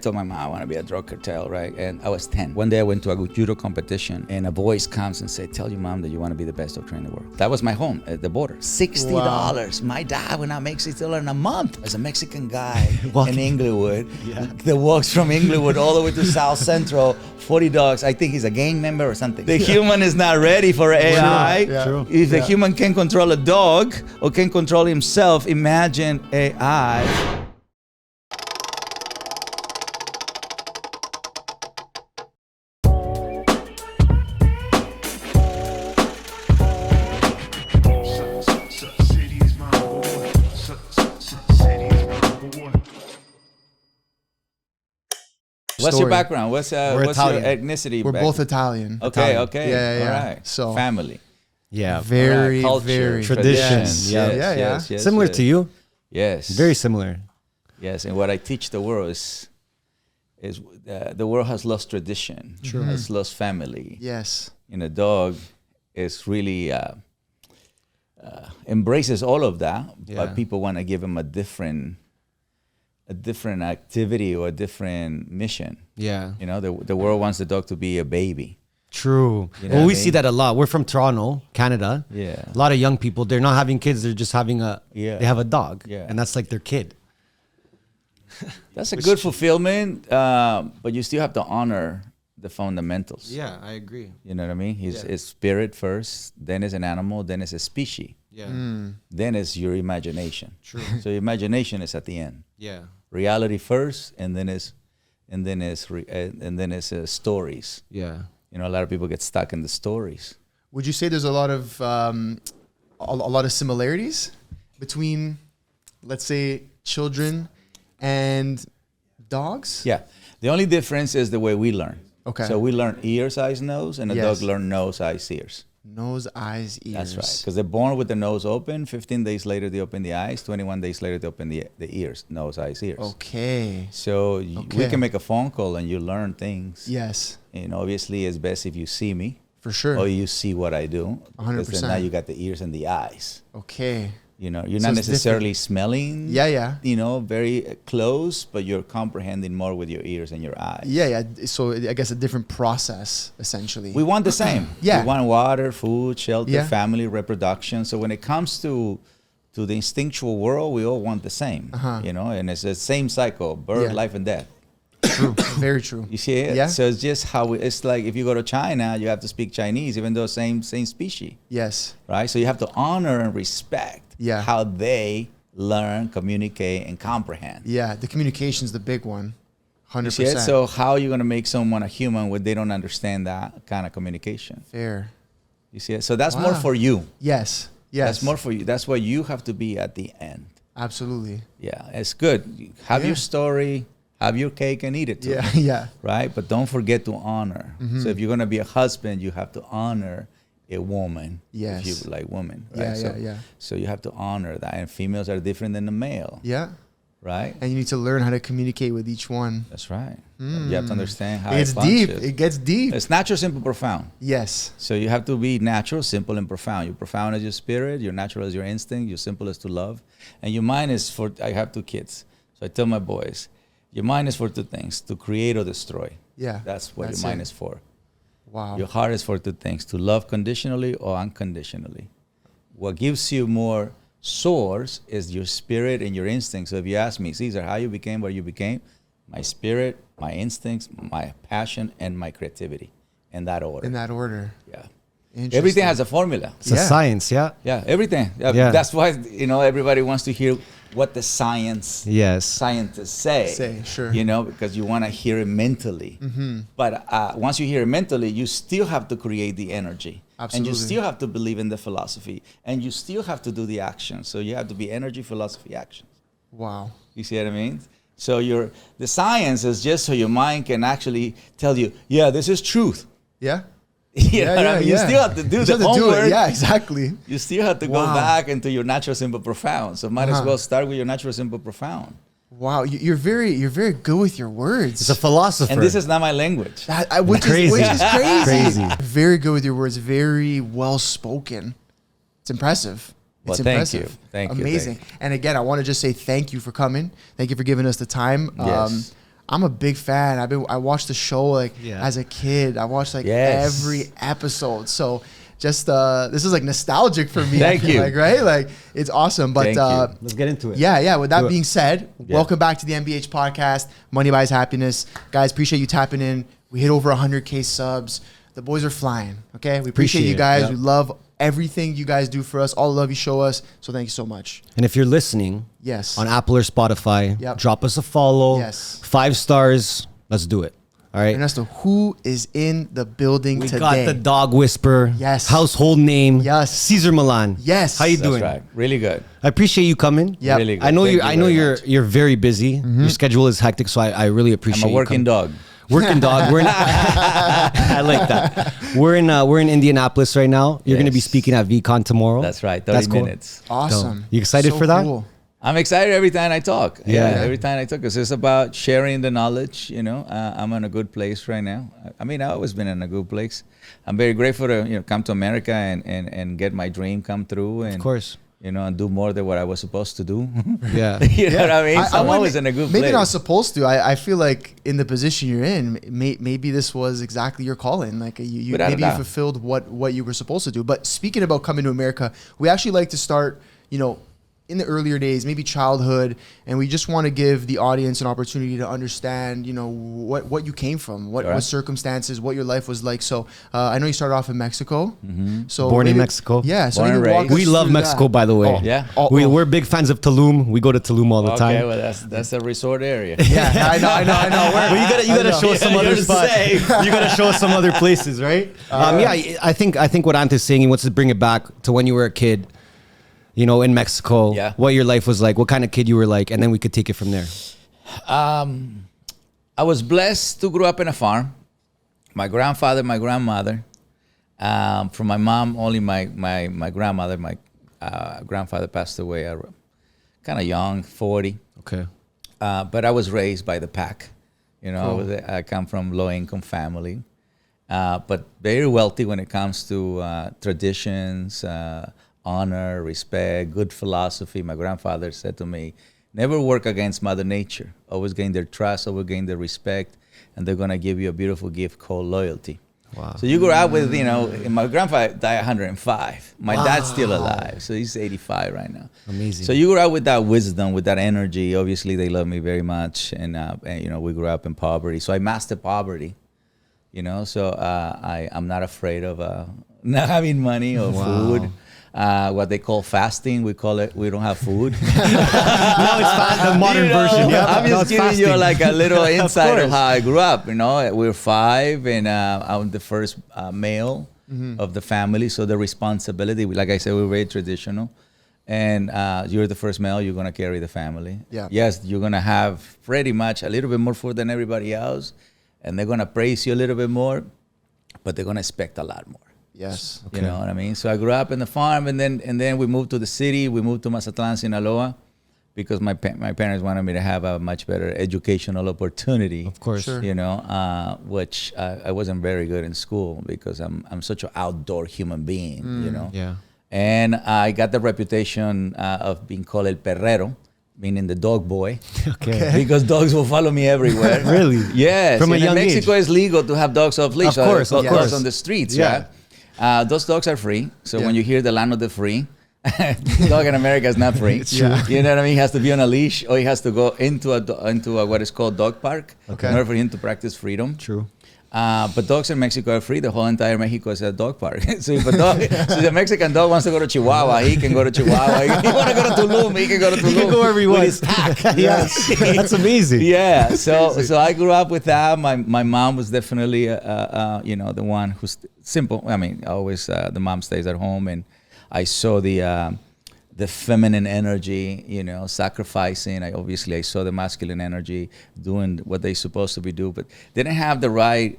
told my mom I want to be a drug cartel, right? And I was 10. One day I went to a judo competition, and a voice comes and said, tell your mom that you want to be the best doctor in the world. That was my home at the border. $60. Wow. My dad would not make $60 in a month. As a Mexican guy in Inglewood that walks from Inglewood all the way to South Central, 40 dogs. I think he's a gang member or something. The human is not ready for AI. True. If the human can control a dog or can control himself, imagine AI. What's your background? What's your ethnicity? We're both Italian. Okay, Italian. okay. Yeah. All right. So family. Yeah. Very, culture, very tradition. Yes. Similar to you. Yes. Very similar. Yes, and what I teach the world is the world has lost tradition. True. Has lost family. Yes. And a dog is really embraces all of that, but people want to give him a different activity or a different mission. Yeah. You know, the world wants the dog to be a baby. True. You know Well, we what I see mean? that a lot. We're from Toronto, Canada. Yeah. A lot of young people, they're not having kids. They're just having they have a dog. Yeah. And that's like their kid. That's a good fulfillment, but you still have to honor the fundamentals. Yeah, I agree. You know what I mean? It's spirit first, then it's an animal, then it's a species. Yeah. Then it's your imagination. True. So your imagination is at the end. Yeah. Reality first, and then it's stories. Yeah. You know, a lot of people get stuck in the stories. Would you say there's a lot of similarities between, let's say, children and dogs? Yeah. The only difference is the way we learn. Okay. So we learn ears, eyes, nose, and a dog learn nose, eyes, ears. Nose, eyes, ears. That's right. Because they're born with the nose open. 15 days later, they open the eyes. 21 days later, they open the ears. Nose, eyes, ears. Okay. So we can make a phone call and you learn things. Yes. And obviously, it's best if you see me. For sure. Or you see what I do. 100%. Because then now you got the ears and the eyes. Okay. You know, you're So not it's necessarily smelling. Yeah. You know, very close, but you're comprehending more with your ears and your eyes. Yeah. So I guess a different process, essentially. We want the same. Yeah. We want water, food, shelter, Yeah. family, reproduction. So when it comes to the instinctual world, we all want the same. You know, and it's the same cycle: birth, life, and death. True. Very true. You see it? Yeah. So it's just how it's like if you go to China, you have to speak Chinese, even though same species. Yes. Right. So you have to honor and respect how they learn, communicate, and comprehend. Yeah. The communication's the big one. 100%. You see it? So how are you going to make someone a human when they don't understand that kind of communication? Fair. You see it? So that's more for you. Yes. That's more for you. That's why you have to be at the end. Absolutely. Yeah, it's good. Have your story, have your cake, and eat it too. Yeah. Right? But don't forget to honor. So if you're going to be a husband, you have to honor a woman. Yes. If you like women. Right? Yeah. So you have to honor that. And females are different than the male. Yeah. Right? And you need to learn how to communicate with each one. That's right. You have to understand how It's deep. It gets deep. It's natural, simple, profound. Yes. So you have to be natural, simple, and profound. You're profound as your spirit. You're natural as your instinct. You're simple as to love. And your mind is for, I have 2 kids. So I tell my boys, your mind is for 2 things, to create or destroy. Yeah. That's what your mind is for. Wow. Your heart is for 2 things, to love conditionally or unconditionally. What gives you more source is your spirit and your instincts. So if you ask me, Cesar, how you became what you became, my spirit, my instincts, my passion, and my creativity. In that order. In that order. Yeah. Interesting. Everything has a formula. It's a science, Yeah, everything. That's why, everybody wants to hear what the scientists say. Sure. Because you want to hear it mentally. But once you hear it mentally, you still have to create the energy. Absolutely. And you still have to believe in the philosophy. And you still have to do the action. So you have to be energy, philosophy, actions. Wow. You see what I mean? So the science is just so your mind can actually tell you, yeah, this is truth. Yeah. You know what I mean? You still have to do the homework. Yeah, exactly. You still have to go back into your natural, simple, profound. So might as well start with your natural, simple, profound. Wow, you're very good with your words. It's a philosopher. And this is not my language. Which is crazy. Crazy. Very good with your words. Very well spoken. It's impressive. Well, It's thank impressive. you. Thank you. Amazing. And again, I want to just say thank you for coming. Thank you for giving us the time. Yes. I'm a big fan. I watched the show like as a kid. I watched like every episode. So just this is like nostalgic for me. Thank you. Like, right? Like it's awesome. But let's get into it. Yeah. With that being said, welcome back to the MBH podcast. Money Buys Happiness. Guys, appreciate you tapping in. We hit over 100K subs. The boys are flying. Okay. We appreciate you guys. We love everything you guys do for us. All the love you show us. So thank you so much. And if you're listening on Apple or Spotify, drop us a follow. 5 stars. Let's do it. All right. Ernesto, who is in the building today? We got the dog whisperer. Yes. Household name. Yes. Cesar Millan. Yes. How you doing? That's right. Really good. I appreciate you coming. Yeah. Really good. I know you're you're very busy. Your schedule is hectic, so I really appreciate I'm a working dog. Working dog. We're I like that. We're in Indianapolis right now. You're going to be speaking at VCon tomorrow. That's right. 30 minutes. Awesome. So, you excited for that? Cool. I'm excited every time I talk. Yeah. Every time I talk, because it's about sharing the knowledge. You know, I'm in a good place right now. I mean, I've always been in a good place. I'm very grateful to come to America and get my dream come through. And, of course. And do more than what I was supposed to do. Yeah. You know what I mean? So I'm always in a good place. Maybe not supposed to. I feel like in the position you're in, maybe this was exactly your calling. Like you maybe you fulfilled what you were supposed to do. But speaking about coming to America, we actually like to start, in the earlier days, maybe childhood, and we just want to give the audience an opportunity to understand, what you came from, what circumstances, what your life was like. So I know you started off in Mexico. Mm-hmm. So born in Mexico. Yeah. So born and raised. We love Mexico, by the way. Oh, yeah. We're big fans of Tulum. We go to Tulum all the time. Okay, well that's a resort area. Yeah, I know. Well, you gotta show us some other spots. You gotta show us some other places, right? I think what Ant is saying, he wants to bring it back to when you were a kid. In Mexico, what your life was like, what kind of kid you were like, and then we could take it from there. I was blessed to grow up in a farm. My grandfather, my grandmother. From my mom, only my grandmother. My grandfather passed away kind of young, 40. Okay. But I was raised by the pack. I come from low-income family, but very wealthy when it comes to traditions, honor, respect, good philosophy. My grandfather said to me, never work against Mother Nature. Always gain their trust, always gain their respect, and they're going to give you a beautiful gift called loyalty. Wow. So you grow up with, my grandfather died 105. My dad's still alive, so he's 85 right now. Amazing. So you grew up with that wisdom, with that energy. Obviously, they love me very much, and we grew up in poverty. So I mastered poverty, so I'm not afraid of not having money or food. What they call fasting, we call it. We don't have food. No, it's the modern version. Yeah, I'm just giving you like a little insight of how I grew up. We're 5, and I'm the first male of the family, so the responsibility. Like I said, we're very traditional, and you're the first male. You're gonna carry the family. Yeah. Yes, you're gonna have pretty much a little bit more food than everybody else, and they're gonna praise you a little bit more, but they're gonna expect a lot more. Yes. Okay. You know what I mean? So I grew up in the farm, and then we moved to the city. We moved to Mazatlan, Sinaloa, because my parents wanted me to have a much better educational opportunity. Of course. Sure. Which I wasn't very good in school because I'm such an outdoor human being. Yeah. And I got the reputation of being called El Perrero, meaning the dog boy. Okay. Because dogs will follow me everywhere. Really? Yes. From a young in Mexico, it's legal to have dogs off leash. Of course. Dogs on the streets. Yeah. Right? Those dogs are free. So when you hear the land of the free, dog in America is not free. It's true. You know what I mean? He has to be on a leash, or he has to go into a what is called dog park in order for him to practice freedom. True. But dogs in Mexico are free. The whole entire Mexico is a dog park. So if a Mexican dog wants to go to Chihuahua, he can go to Chihuahua. If he want to go to Tulum, he can go to Tulum. He can go wherever he wants. With his pack. Yes. That's amazing. Yeah. So I grew up with that. My mom was definitely, the one who's simple. I mean, always the mom stays at home, and I saw the feminine energy, sacrificing. I saw the masculine energy doing what they're supposed to be doing, but they didn't have the right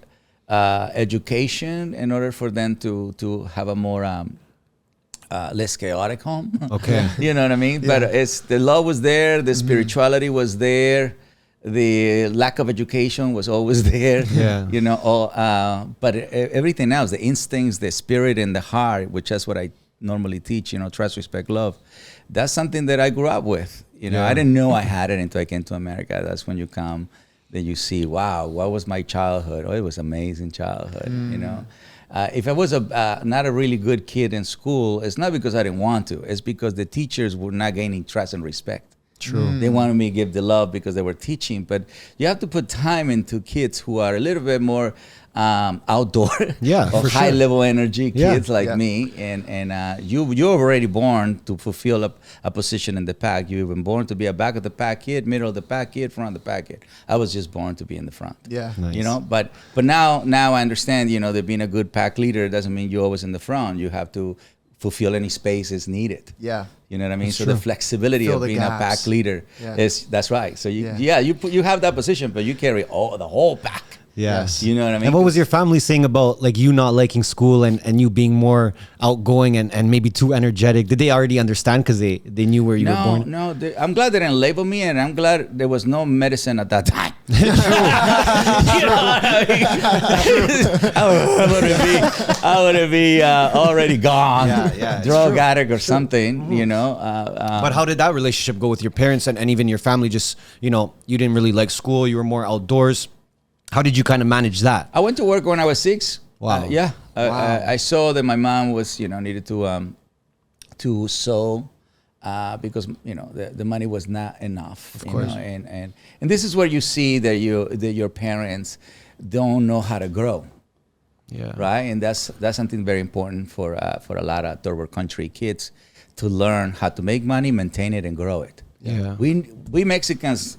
education in order for them to have a more less chaotic home. Okay. You know what I mean? Yeah. But the love was there, the spirituality was there, the lack of education was always there. Yeah. But everything else, the instincts, the spirit, and the heart, which is what I normally teach, trust, respect, love. That's something that I grew up with. I didn't know I had it until I came to America. That's when you come. then you see, wow, what was my childhood? Oh, it was amazing childhood, you know. If I was not a really good kid in school, it's not because I didn't want to. It's because the teachers were not gaining trust and respect. True. They wanted me to give the love because they were teaching. But you have to put time into kids who are a little bit more outdoor, or high level energy kids like me. And you're already born to fulfill a position in the pack. You were born to be a back of the pack kid, middle of the pack kid, front of the pack kid. I was just born to be in the front. Yeah. Nice. You know, but now I understand, you know, that being a good pack leader doesn't mean you're always in the front. You have to fulfill any spaces needed. Yeah. You know what I mean? That's so true. the flexibility Fill of the being gaps. a pack leader that's right. So you have that position, but you carry the whole pack. Yes. You know what I mean? And what was your family saying about like you not liking school and you being more outgoing and maybe too energetic? Did they already understand because they knew where you were born? No, I'm glad they didn't label me, and I'm glad there was no medicine at that time. You know what I mean? I would be already gone, drug addict or something, you know. But how did that relationship go with your parents and even your family? Just, you know, you didn't really like school. You were more outdoors. How did you kind of manage that? I went to work when I was 6. Wow. I saw that my mom was, you know, needed to sew because, you know, the money was not enough. Of course. Know, and this is where you see that your parents don't know how to grow. Yeah. Right. And that's something very important for a lot of third world country kids to learn how to make money, maintain it, and grow it. Yeah. We Mexicans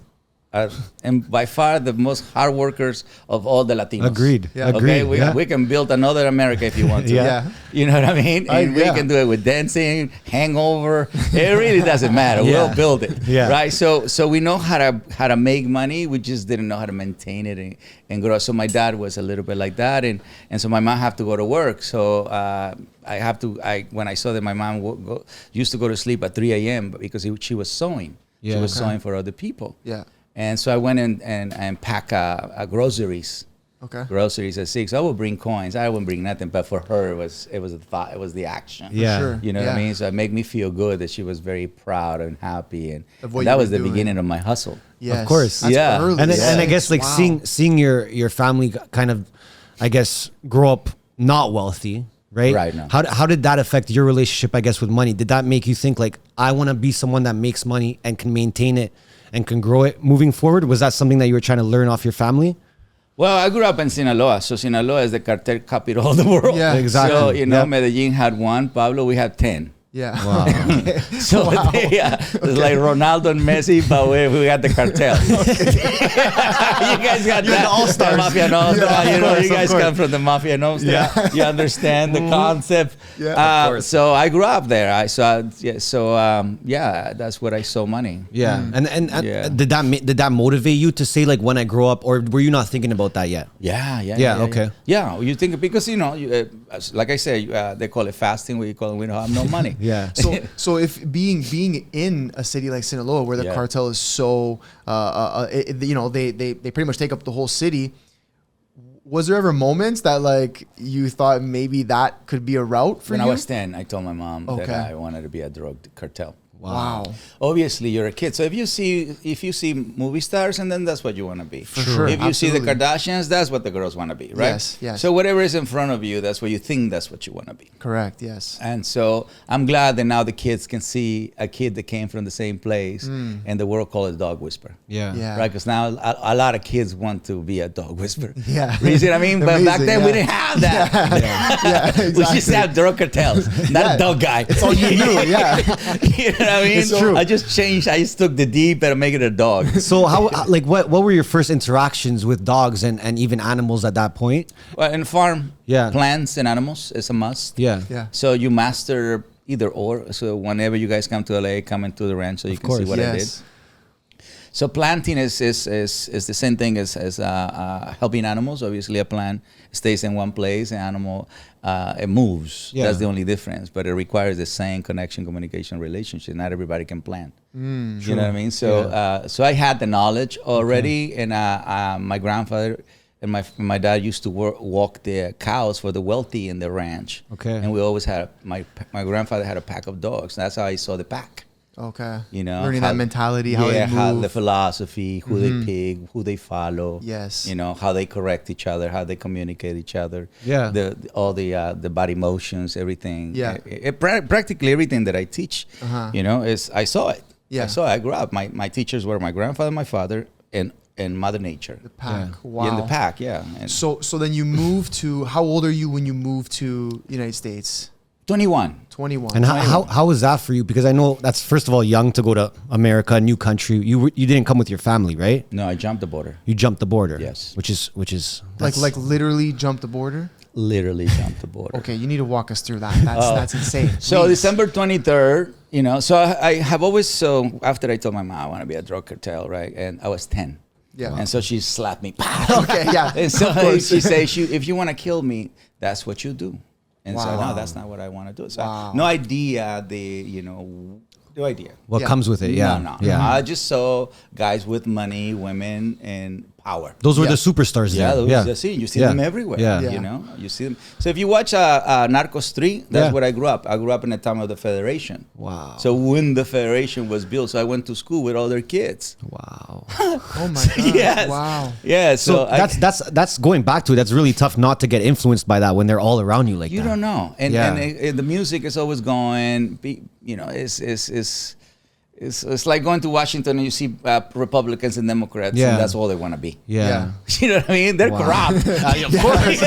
and by far the most hard workers of all the Latinos. Agreed. Yeah. Okay, Agreed. we can build another America if you want to. Yeah. You know what I mean? And we can do it with dancing, hangover. It really doesn't matter. We'll build it. Yeah. Right. So we know how to make money. We just didn't know how to maintain it and grow. So my dad was a little bit like that, and so my mom had to go to work. So when I saw that my mom used to go to sleep at 3 a.m. because she was sewing. She was sewing for other people. Yeah. And so I went in and pack groceries. Okay. Groceries at 6. I would bring coins. I wouldn't bring nothing, but for her it was the thought. It was the action. Yeah. Sure. You know what I mean? So it made me feel good that she was very proud and happy, and what that you was were the doing. beginning of my hustle. Yes. Of course. That's early. And I guess like seeing your family kind of, I guess, grow up not wealthy. Right. Right. No. How did that affect your relationship, I guess, with money? Did that make you think like, I want to be someone that makes money and can maintain it and can grow it moving forward? Was that something that you were trying to learn off your family? Well, I grew up in Sinaloa, so Sinaloa is the cartel capital of the world. Yeah, exactly. So, you know, Medellin had 1, Pablo, we had 10. Yeah. Wow. So it's like Ronaldo and Messi, but we got the cartel. You guys got the all-stars. The Mafia Nostra. Yeah, You know, course, you guys of course. come from the Mafia Nostra. Yeah. You understand the concept. Yeah, of course. So I grew up there. That's what I saw money. Yeah. And did that motivate you to say like, when I grow up, or were you not thinking about that yet? Yeah. Okay. Yeah, you think because you know, like I said, they call it fasting. We call it we don't have no money. Yeah. So if being in a city like Sinaloa, where the cartel is so, they pretty much take up the whole city. Was there ever moments that like you thought maybe that could be a route for you? When I was 10, I told my mom that I wanted to be a drug cartel. Wow. Obviously, you're a kid. So if you see movie stars, and then that's what you want to be. For sure. If you see the Absolutely. Kardashians, that's what the girls want to be, right? Yes. So whatever is in front of you, that's what you think that's what you want to be. Correct. Yes. And so I'm glad that now the kids can see a kid that came from the same place, and the world call it dog whisperer. Yeah. Right, because now a lot of kids want to be a dog whisperer. Yeah. You see what I mean? But back then we didn't have that. Yeah. Exactly. We just have drug cartels, not a dog guy. It's all you knew. Yeah. You know what I mean? It's true. I just changed. I just took the D, but make it a dog. So what were your first interactions with dogs and even animals at that point? Well, in farm, Yeah. plants and animals is a must. Yeah. Yeah. So you master either or. So whenever you guys come to LA, come into the ranch so you can see what I did. So planting is the same thing as helping animals. Obviously, a plant stays in one place. An animal it moves. Yeah. That's the only difference. But it requires the same connection, communication, relationship. Not everybody can plant. You know what I mean? So so I had the knowledge already, and my grandfather and my dad used to walk the cows for the wealthy in the ranch. Okay. And we always had my grandfather had a pack of dogs. That's how I saw the pack. Okay. Learning that mentality, how they move. How the philosophy, who they pick, who they follow. Yes. How they correct each other, how they communicate each other. Yeah. All the body motions, everything. Yeah. Practically everything that I teach, is I saw it. Yeah. I grew up. My teachers were my grandfather, my father, and Mother Nature. The pack. Yeah. Wow. In the pack, yeah. And so then you moved to, how old are you when you moved to United States? 21. 21. And how was that for you? Because I know that's, first of all, young to go to America, a new country. You didn't come with your family, right? No, I jumped the border. You jumped the border. Yes. Which is like literally jumped the border? Literally jumped the border. Okay, you need to walk us through that. That's insane. So Please. December 23rd, so I have always, after I told my mom I want to be a drug cartel, right? And I was 10. Yeah. And so she slapped me. Okay, yeah. And so she says, if you want to kill me, that's what you do. And so, Wow. no, that's not what I want to do. So Wow. no idea no idea. what Yeah. comes with it. Yeah. No. Yeah. I just saw guys with money, women, and power. Those were Yeah. the superstars Yeah, there. those you see Yeah. them everywhere. Yeah. Yeah. You see them. So if you watch Narcos 3, that's Yeah. where I grew up. I grew up in the time of the Federation. Wow. So when the Federation was built, so I went to school with all their kids. Wow. Oh my God. Yes. Wow. Yeah. So that's going back to it. That's really tough not to get influenced by that when they're all around you like you that. don't know, and Yeah. the music is always going. It's like going to Washington and you see Republicans and Democrats, Yeah. and that's all they want to be. Yeah. You know what I mean? They're Wow. corrupt, of course,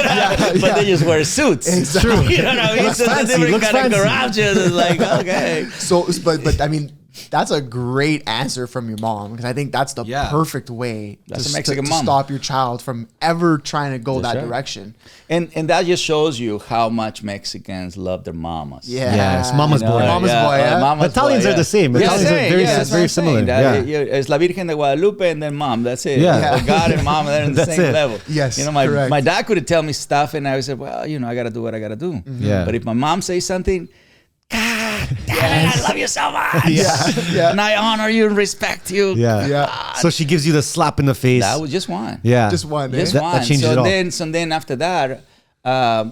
but they just wear suits. It's true. You know what I mean? So it's a fancy, different looks kind of fancy. corruption. It's like, okay. So, but I mean, that's a great answer from your mom, because I think that's the Yeah. perfect way That's to, a Mexican to mom. stop your child from ever trying to go That's that right. direction. And that just shows you how much Mexicans love their mamas. Yeah. Yes, mama's boy. Mama's boy, yeah. Mama's Italians boy, are the same. Yeah, Italians are very- that's very what I'm similar. saying. Yeah. It's La Virgen de Guadalupe and then mom. That's it. Yeah. Or God and mom, they're in the That's same it. level. Yes, My correct. dad could tell me stuff, and I would say, well, I got to do what I got to do. Yeah. But if my mom says something, God damn it, I love you so much. Yeah. And I honor you and respect you. Yeah. Yeah. So she gives you the slap in the face. That was just one. Yeah. Just one. Just eh? one. That changes it all. So then after that,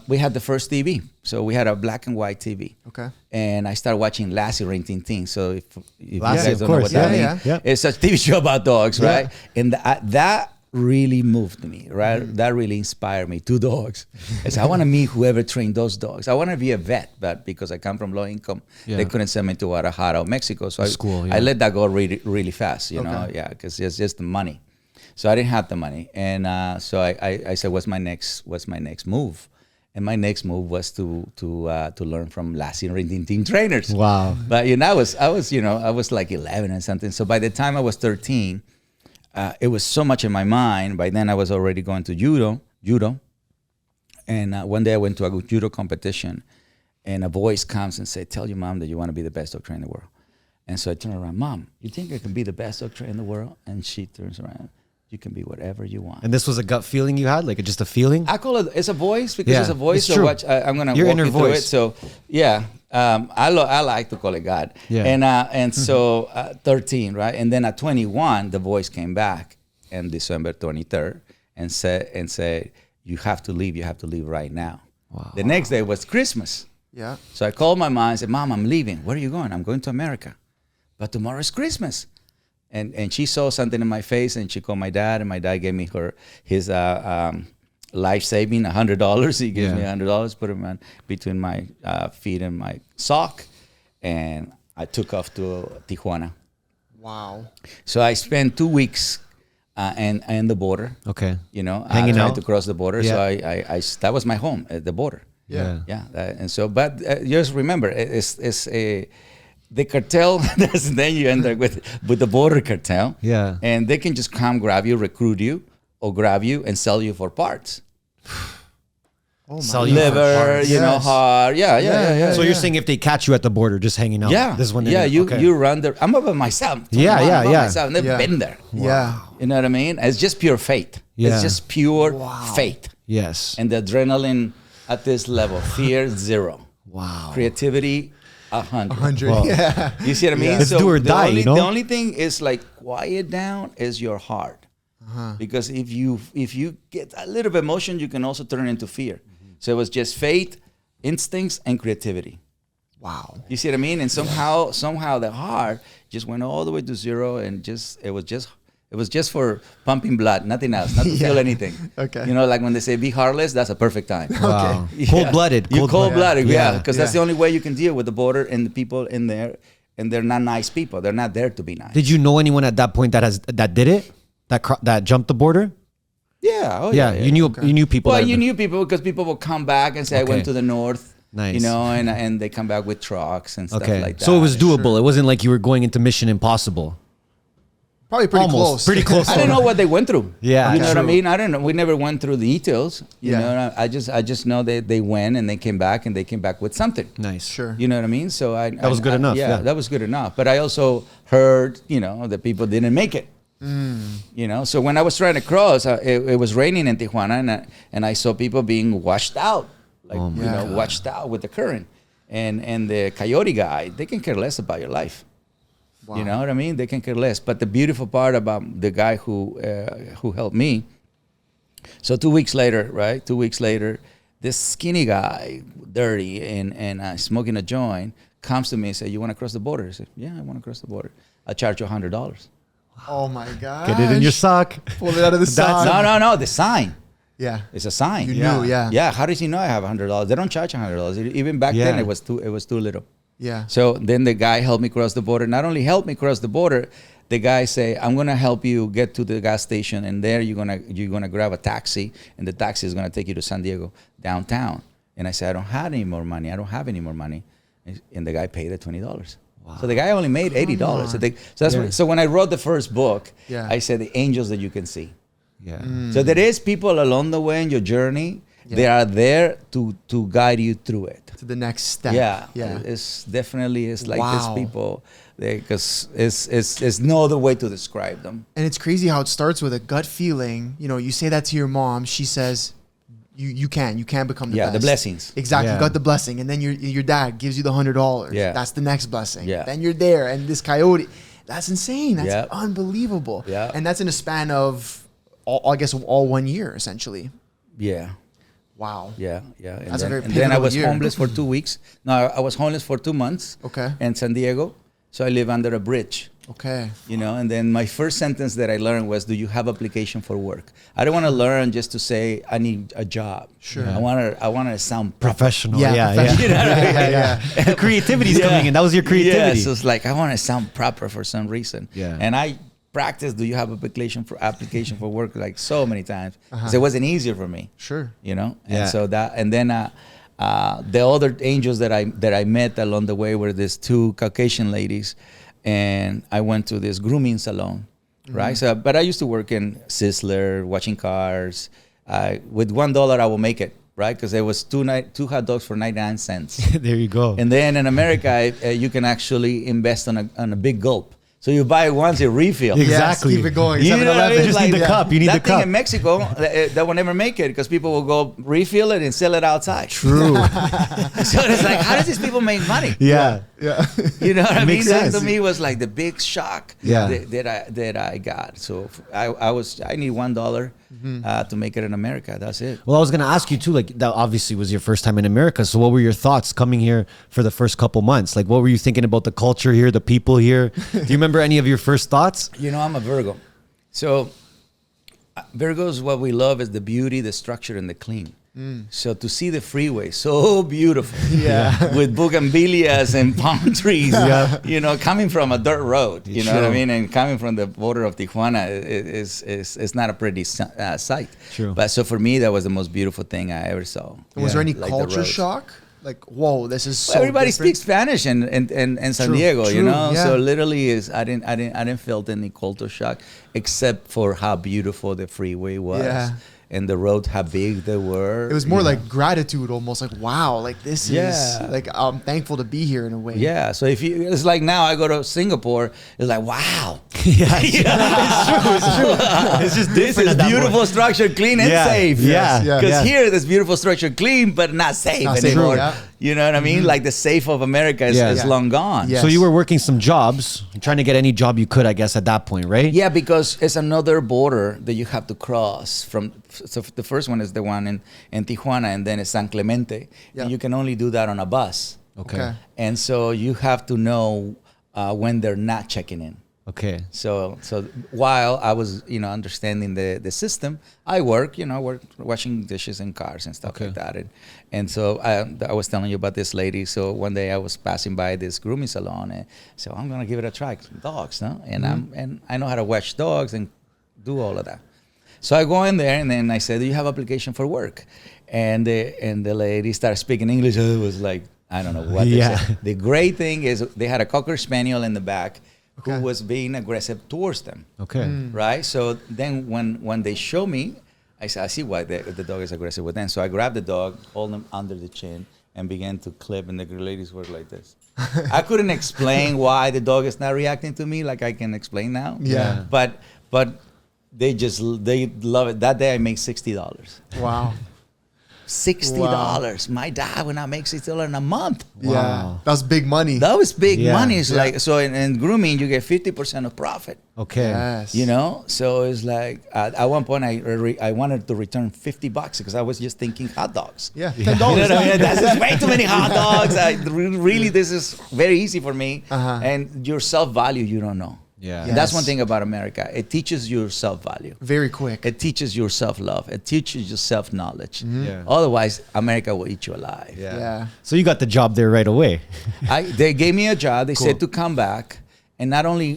we had the first TV. So we had a black and white TV. Okay. And I started watching Lassie Ring Ting Ting. So if you Lassie, guys of don't know course. what that Yeah, means, yeah. it's a TV show about dogs, Yeah. right? And that really moved me, right? That really inspired me. 2 dogs. I said, I want to meet whoever trained those dogs. I want to be a vet, but because I come from low income, Yeah. they couldn't send me to Guadalajara or Mexico. So School, I yeah. let that go really, really fast, you know? Okay. Yeah, because it's just the money. So I didn't have the money. And so I said, what's my next move? And my next move was to learn from Lassie and Ring Ting Ting trainers. Wow. But I was like 11 and something. So by the time I was 13, it was so much in my mind. By then I was already going to judo. And one day I went to a judo competition, and a voice comes and said, "Tell your mom that you want to be the best dog trainer in the world." And so I turn around, "Mom, you think I can be the best dog trainer in the world?" And she turns around, "You can be whatever you want." And this was a gut feeling you had, like just a feeling. I call it, it's a voice because Yeah, it's a voice. it's So true. watch, I'm going to Your walk inner you through voice. it. So yeah, I like to call it God. Yeah. And so 13, right? And then at 21, the voice came back on December 23rd and said, "You have to leave. You have to leave right now." Wow. The next day was Christmas. Yeah. So I called my mom and said, "Mom, I'm leaving. Where are you going?" "I'm going to America. But tomorrow is Christmas." And she saw something in my face, and she called my dad, and my dad gave me his life saving $100. He gives me $100, put him on between my feet and my sock, and I took off to Tijuana. Wow. So I spent 2 weeks in the border. Okay. Hanging Hanging trying out. to cross the border. Yeah. So I that was my home at the border. Yeah. Yeah, and so, but just remember, it's a the cartel. Then you end up with the border cartel. Yeah. And they can just come grab you, recruit you, or grab you and sell you for parts. Oh my Sell you for Liver, parts. heart. Yeah. So you're saying if they catch you at the border just hanging out, Yeah, this is when they're yeah. gonna- okay. You run there. I'm about myself. Yeah, yeah, I'm about yeah. myself. I've never Yeah. been there. Yeah. You know what I mean? It's just pure faith. Yeah. It's just pure faith. Yes. And the adrenaline at this level, fear 0, Wow. creativity 100. 100. Well, Yeah. You see what I mean? Yeah. It's do or die, only, you know? The only thing is like quiet down is your heart, because if you get a little bit emotion, you can also turn into fear. So it was just faith, instincts, and creativity. Wow. You see what I mean? And somehow the heart just went all the way to zero, and it was just for pumping blood, nothing else, not to feel anything. Okay. You know, like when they say be heartless, that's a perfect time. Wow. Okay. Yeah. Cold-blooded. You're cold-blooded, Yeah. because that's the only way you can deal with the border and the people in there, and they're not nice people. They're not there to be nice. Did you know anyone at that point that did it? That jumped the border? Yeah. Oh, Yeah. You knew people. Well, you knew people because people will come back and say, I went to the north. Nice. You know, and they come back with trucks and stuff like that. So it was doable. It wasn't like you were going into Mission Impossible. Probably pretty close. Pretty close. I don't know what they went through. Yeah. You know what I mean? I don't know. We never went through the details. You Yeah. know, I just know they went and they came back, and they came back with something. Nice. Sure. You know what I mean? So That was good enough. Yeah, that was good enough. But I also heard, you know, that people didn't make it. You know, so when I was trying to cross, it was raining in Tijuana, and I saw people being washed out, like washed out with the current, and the coyote guy, they can care less about your life. Wow. You know what I mean? They can care less. But the beautiful part about the guy who helped me. So 2 weeks later, right? 2 weeks later, this skinny guy, dirty and smoking a joint, comes to me and says, "You want to cross the border?" I said, "Yeah, I want to cross the border. I'll charge you $100." Oh my God. Get it in your sock. Pull it out of the sock. No, the sign. Yeah. It's a sign. You knew, yeah. Yeah, how does he know I have $100? They don't charge $100. Even back then, it was too little. Yeah. So then the guy helped me cross the border. Not only helped me cross the border, the guy say, "I'm gonna help you get to the gas station, and there you're gonna grab a taxi, and the taxi is gonna take you to San Diego downtown." And I said, "I don't have any more money. I don't have any more money." And the guy paid it $20. Wow. So the guy only made $80. So when I wrote the first book, I said the angels that you can see. Yeah. So there is people along the way in your journey. They are there to guide you through it. To the next step. Yeah. It's like these people, because it's no other way to describe them. And it's crazy how it starts with a gut feeling. You know, you say that to your mom. She says, you can become the best. The blessings. Exactly. Yeah. You got the blessing. And then your dad gives you the $100. Yeah. That's the next blessing. Yeah. Then you're there. And this coyote, that's insane. That's Yeah. unbelievable. Yeah. And that's in a span of, all 1 year, essentially. Yeah. Wow. Yeah. That's a very and then I pivotal was year. homeless for 2 weeks. No, I was homeless for 2 months. Okay. In San Diego. So I live under a bridge. Okay. You know, and then my first sentence that I learned was, "Do you have application for work?" I don't want to learn just to say I need a job. Sure. I want to sound Professional. Yeah, Yeah. You know what I mean? Yeah. The creativity's coming in. That was your creativity. Yeah, so it's like I want to sound proper for some reason. Yeah. And I practiced, "Do you have application for work?" like so many times. Because it wasn't easier for me. Sure. You know? Yeah. And so then the other angels that I met along the way were these 2 Caucasian ladies, and I went to this grooming salon, right? So, but I used to work in Sizzler, washing cars. With $1, I will make it, right? Because there was two hot dogs for 99 cents. There you go. And then in America, you can actually invest on a big gulp. So you buy it once, you refill. Exactly. Yes, keep it going. You know what I mean? You just need the cup. You need that the cup. thing in Mexico, that will never make it because people will go refill it and sell it outside. True. So it's like, how does these people make money? Yeah. Yeah. You know what I mean? Makes That sense. to me was like the big shock Yeah. that I got. So I need $1 to make it in America. That's it. Well, I was going to ask you too, like that obviously was your first time in America. So what were your thoughts coming here for the first couple months? Like what were you thinking about the culture here, the people here? Do you remember any of your first thoughts? You know, I'm a Virgo. So Virgos, what we love is the beauty, the structure, and the clean. So to see the freeway so beautiful, with bougainvilleas and palm trees, you know, coming from a dirt road, you know what I mean, and coming from the border of Tijuana is not a pretty sight. True. But so for me, that was the most beautiful thing I ever saw. Was there any Like the culture roads. shock? Like, whoa, this is so Everybody different? speaks Spanish in San True, Diego, you true, know. yeah. So literally, I didn't feel any culture shock, except for how beautiful the freeway was, and the road, how big they were. It was more like gratitude, almost like, wow, like this is like, I'm thankful to be here in a way. Yeah. So it's like now I go to Singapore, it's like, wow. It's true. It's just This different. is at that beautiful, point. structured, clean, and Yeah, safe. yeah, yeah. Because yeah. here, there's beautiful, structured, clean, but not safe Not safe, anymore. yeah. You know what I mean? Like the safe of America is long gone. Yeah. So you were working some jobs, trying to get any job you could, I guess, at that point, right? Yeah, because it's another border that you have to cross from. So the first one is the one in Tijuana, and then it's San Clemente. Yeah. And you can only do that on a bus. Okay. And so you have to know when they're not checking in. Okay. So while I was, understanding the system, I work washing dishes in cars and stuff like that. And so I was telling you about this lady. So one day I was passing by this grooming salon, and so I'm gonna give it a try. Dogs, no? And I know how to wash dogs and do all of that. So I go in there, and then I said, "Do you have application for work?" And the lady started speaking English. It was like, I don't know what they said. The great thing is they had a Cocker Spaniel in the back who was being aggressive towards them. Okay. Right? So then when they show me, I said, I see why the dog is aggressive with them. So I grabbed the dog, hold him under the chin, and began to clip, and the ladies were like this. I couldn't explain why the dog is not reacting to me like I can explain now. Yeah. But they love it. That day I made $60. Wow. $60. Wow. My dad would not make $60 in a month. Wow. Yeah, that was big money. That was big money. It's like, so in grooming you get 50% of profit. Okay. Yes. So it's like at one point I wanted to return $50 because I was just thinking hot dogs. Yeah, $10. That's just way too many hot dogs. Really, this is very easy for me. And your self value, you don't know. Yeah. Yes. That's one thing about America. It teaches you self-value. Very quick. It teaches you self-love. It teaches you self-knowledge. Yeah. Otherwise, America will eat you alive. Yeah. So you got the job there right away. They gave me a job. They said to come back, and not only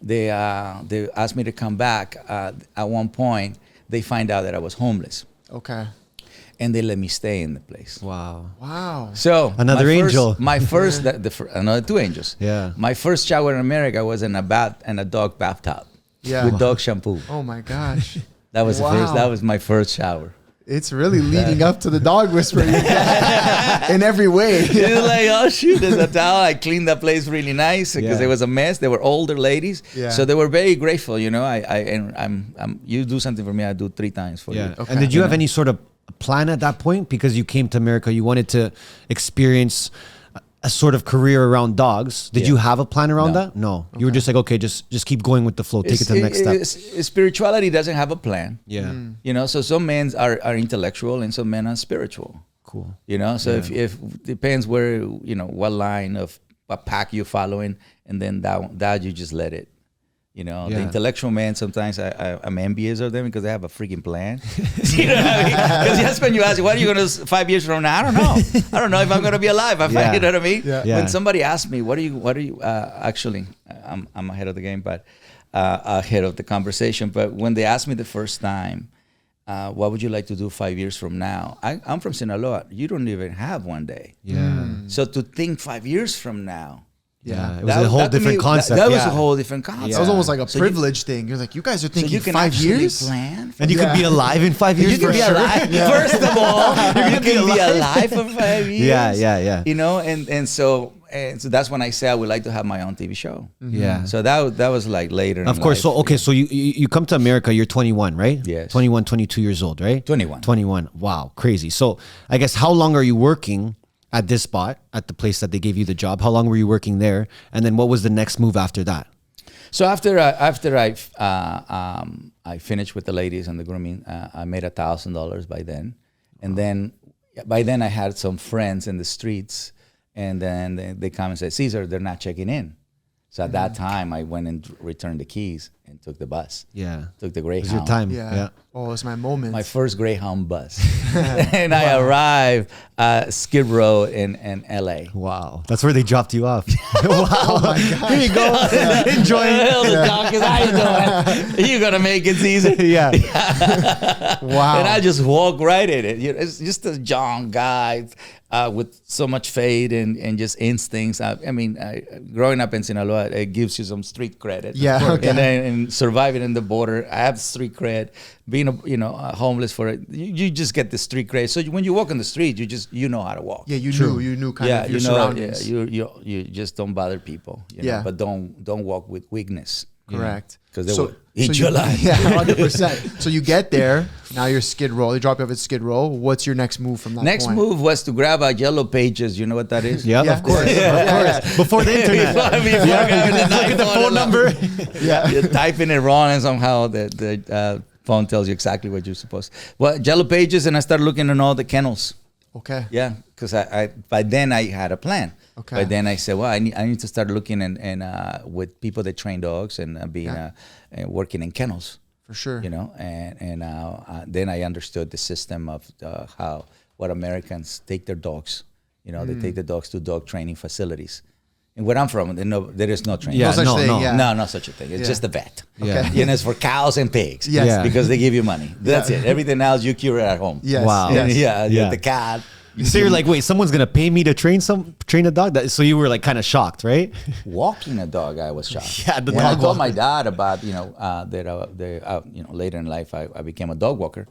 they asked me to come back. At one point, they find out that I was homeless. Okay. And they let me stay in the place. Wow. So another angel. My first, another two angels. Yeah. My first shower in America was in a dog bathtub. Yeah. With dog shampoo. Oh my gosh. That was that was my first shower. It's really leading up to the dog whisperer in every way. It's like, oh shoot, there's a towel. I cleaned that place really nice because it was a mess. They were older ladies, so they were very grateful. I'm you do something for me, I do 3 times for you. Okay. And did you have any sort of plan at that point, because you came to America, you wanted to experience a sort of career around dogs? Did you have a plan around that? No. Okay. You were just like, okay, just keep going with the flow, take it to the next step. Spirituality doesn't have a plan. Yeah. So some men are intellectual and some men are spiritual. Cool. So if depends where, what line of a pack you're following, and then that you just let it. The intellectual man, sometimes I'm envious of them because they have a freaking plan. Because just when you ask, what are you going to do 5 years from now? I don't know. I don't know if I'm going to be alive. You know what I mean? Yeah. When somebody asks me, what are you, actually, I'm ahead of the game, but ahead of the conversation. But when they asked me the first time, what would you like to do 5 years from now? I'm from Sinaloa. You don't even have one day. Yeah. So to think 5 years from now, it was a whole different concept. That was a whole different concept. That was almost like a privilege thing. You're like, you guys are thinking 5 years? Plan and you could be alive in 5 years. You can be alive. First of all, you can be alive for 5 years. Yeah. And so that's when I say I would like to have my own TV show. Yeah. So that was like later. Of course. So so you come to America. You're 21, right? Yes. 21, 22 years old, right? 21. Wow, crazy. So I guess how long are you working at this spot, at the place that they gave you the job? How long were you working there? And then what was the next move after that? So after I finished with the ladies and the grooming, I made $1,000 by then. And then by then I had some friends in the streets, and then they come and said, Cesar, they're not checking in. So at that time, I went and returned the keys and took the bus. Yeah. Took the Greyhound. It was your time. Yeah. Oh, it's my moment. My first Greyhound bus. And I arrived at Skid Row in LA. Wow. That's where they dropped you off. Wow. Oh my God. Here you go. Enjoy. The doctors, how you doing? You're going to make it, Cesar. Yeah. Wow. And I just walk right in it. It's just a young guy with so much faith and just instincts. Growing up in Sinaloa, it gives you some street credit. Yeah. Okay. And surviving in the border, I have street cred. Being homeless for it, you just get the street cred. So when you walk on the street, you know how to walk. Yeah, you knew kind of your surroundings. You just don't bother people. But don't walk with weakness. Correct. Because they will eat you alive. Yeah, 100%. So you get there, now you're Skid Row. They drop you off at Skid Row. What's your next move from that Next point? move was to grab a Yellow Pages. You know what that is? Yeah, of course. Of course. Before the internet. Before the phone number. Yeah. You're typing it wrong and somehow the phone tells you exactly what you're supposed to. Well, Yellow Pages, and I started looking in all the kennels. Okay. Yeah, because by then I had a plan. Okay. By then I said, well, I need to start looking and with people that train dogs and working in kennels. For sure. You know, and then I understood the system of what Americans take their dogs. You know, they take the dogs to dog training facilities. And where I'm from, there is no training. Yeah, no, not such a thing. It's Yeah. just a vet. Okay. You know, it's for cows and pigs. Yes. Yeah. Because they give you money. That's it. Everything else you cure at home. Yes. Wow. Yes. Yeah, the cat. So you're like, wait, someone's gonna pay me to train a dog? So you were like kind of shocked, right? Walking a dog, I was shocked. Yeah, the when I dog told my walker. dad about later in life I became a dog walker,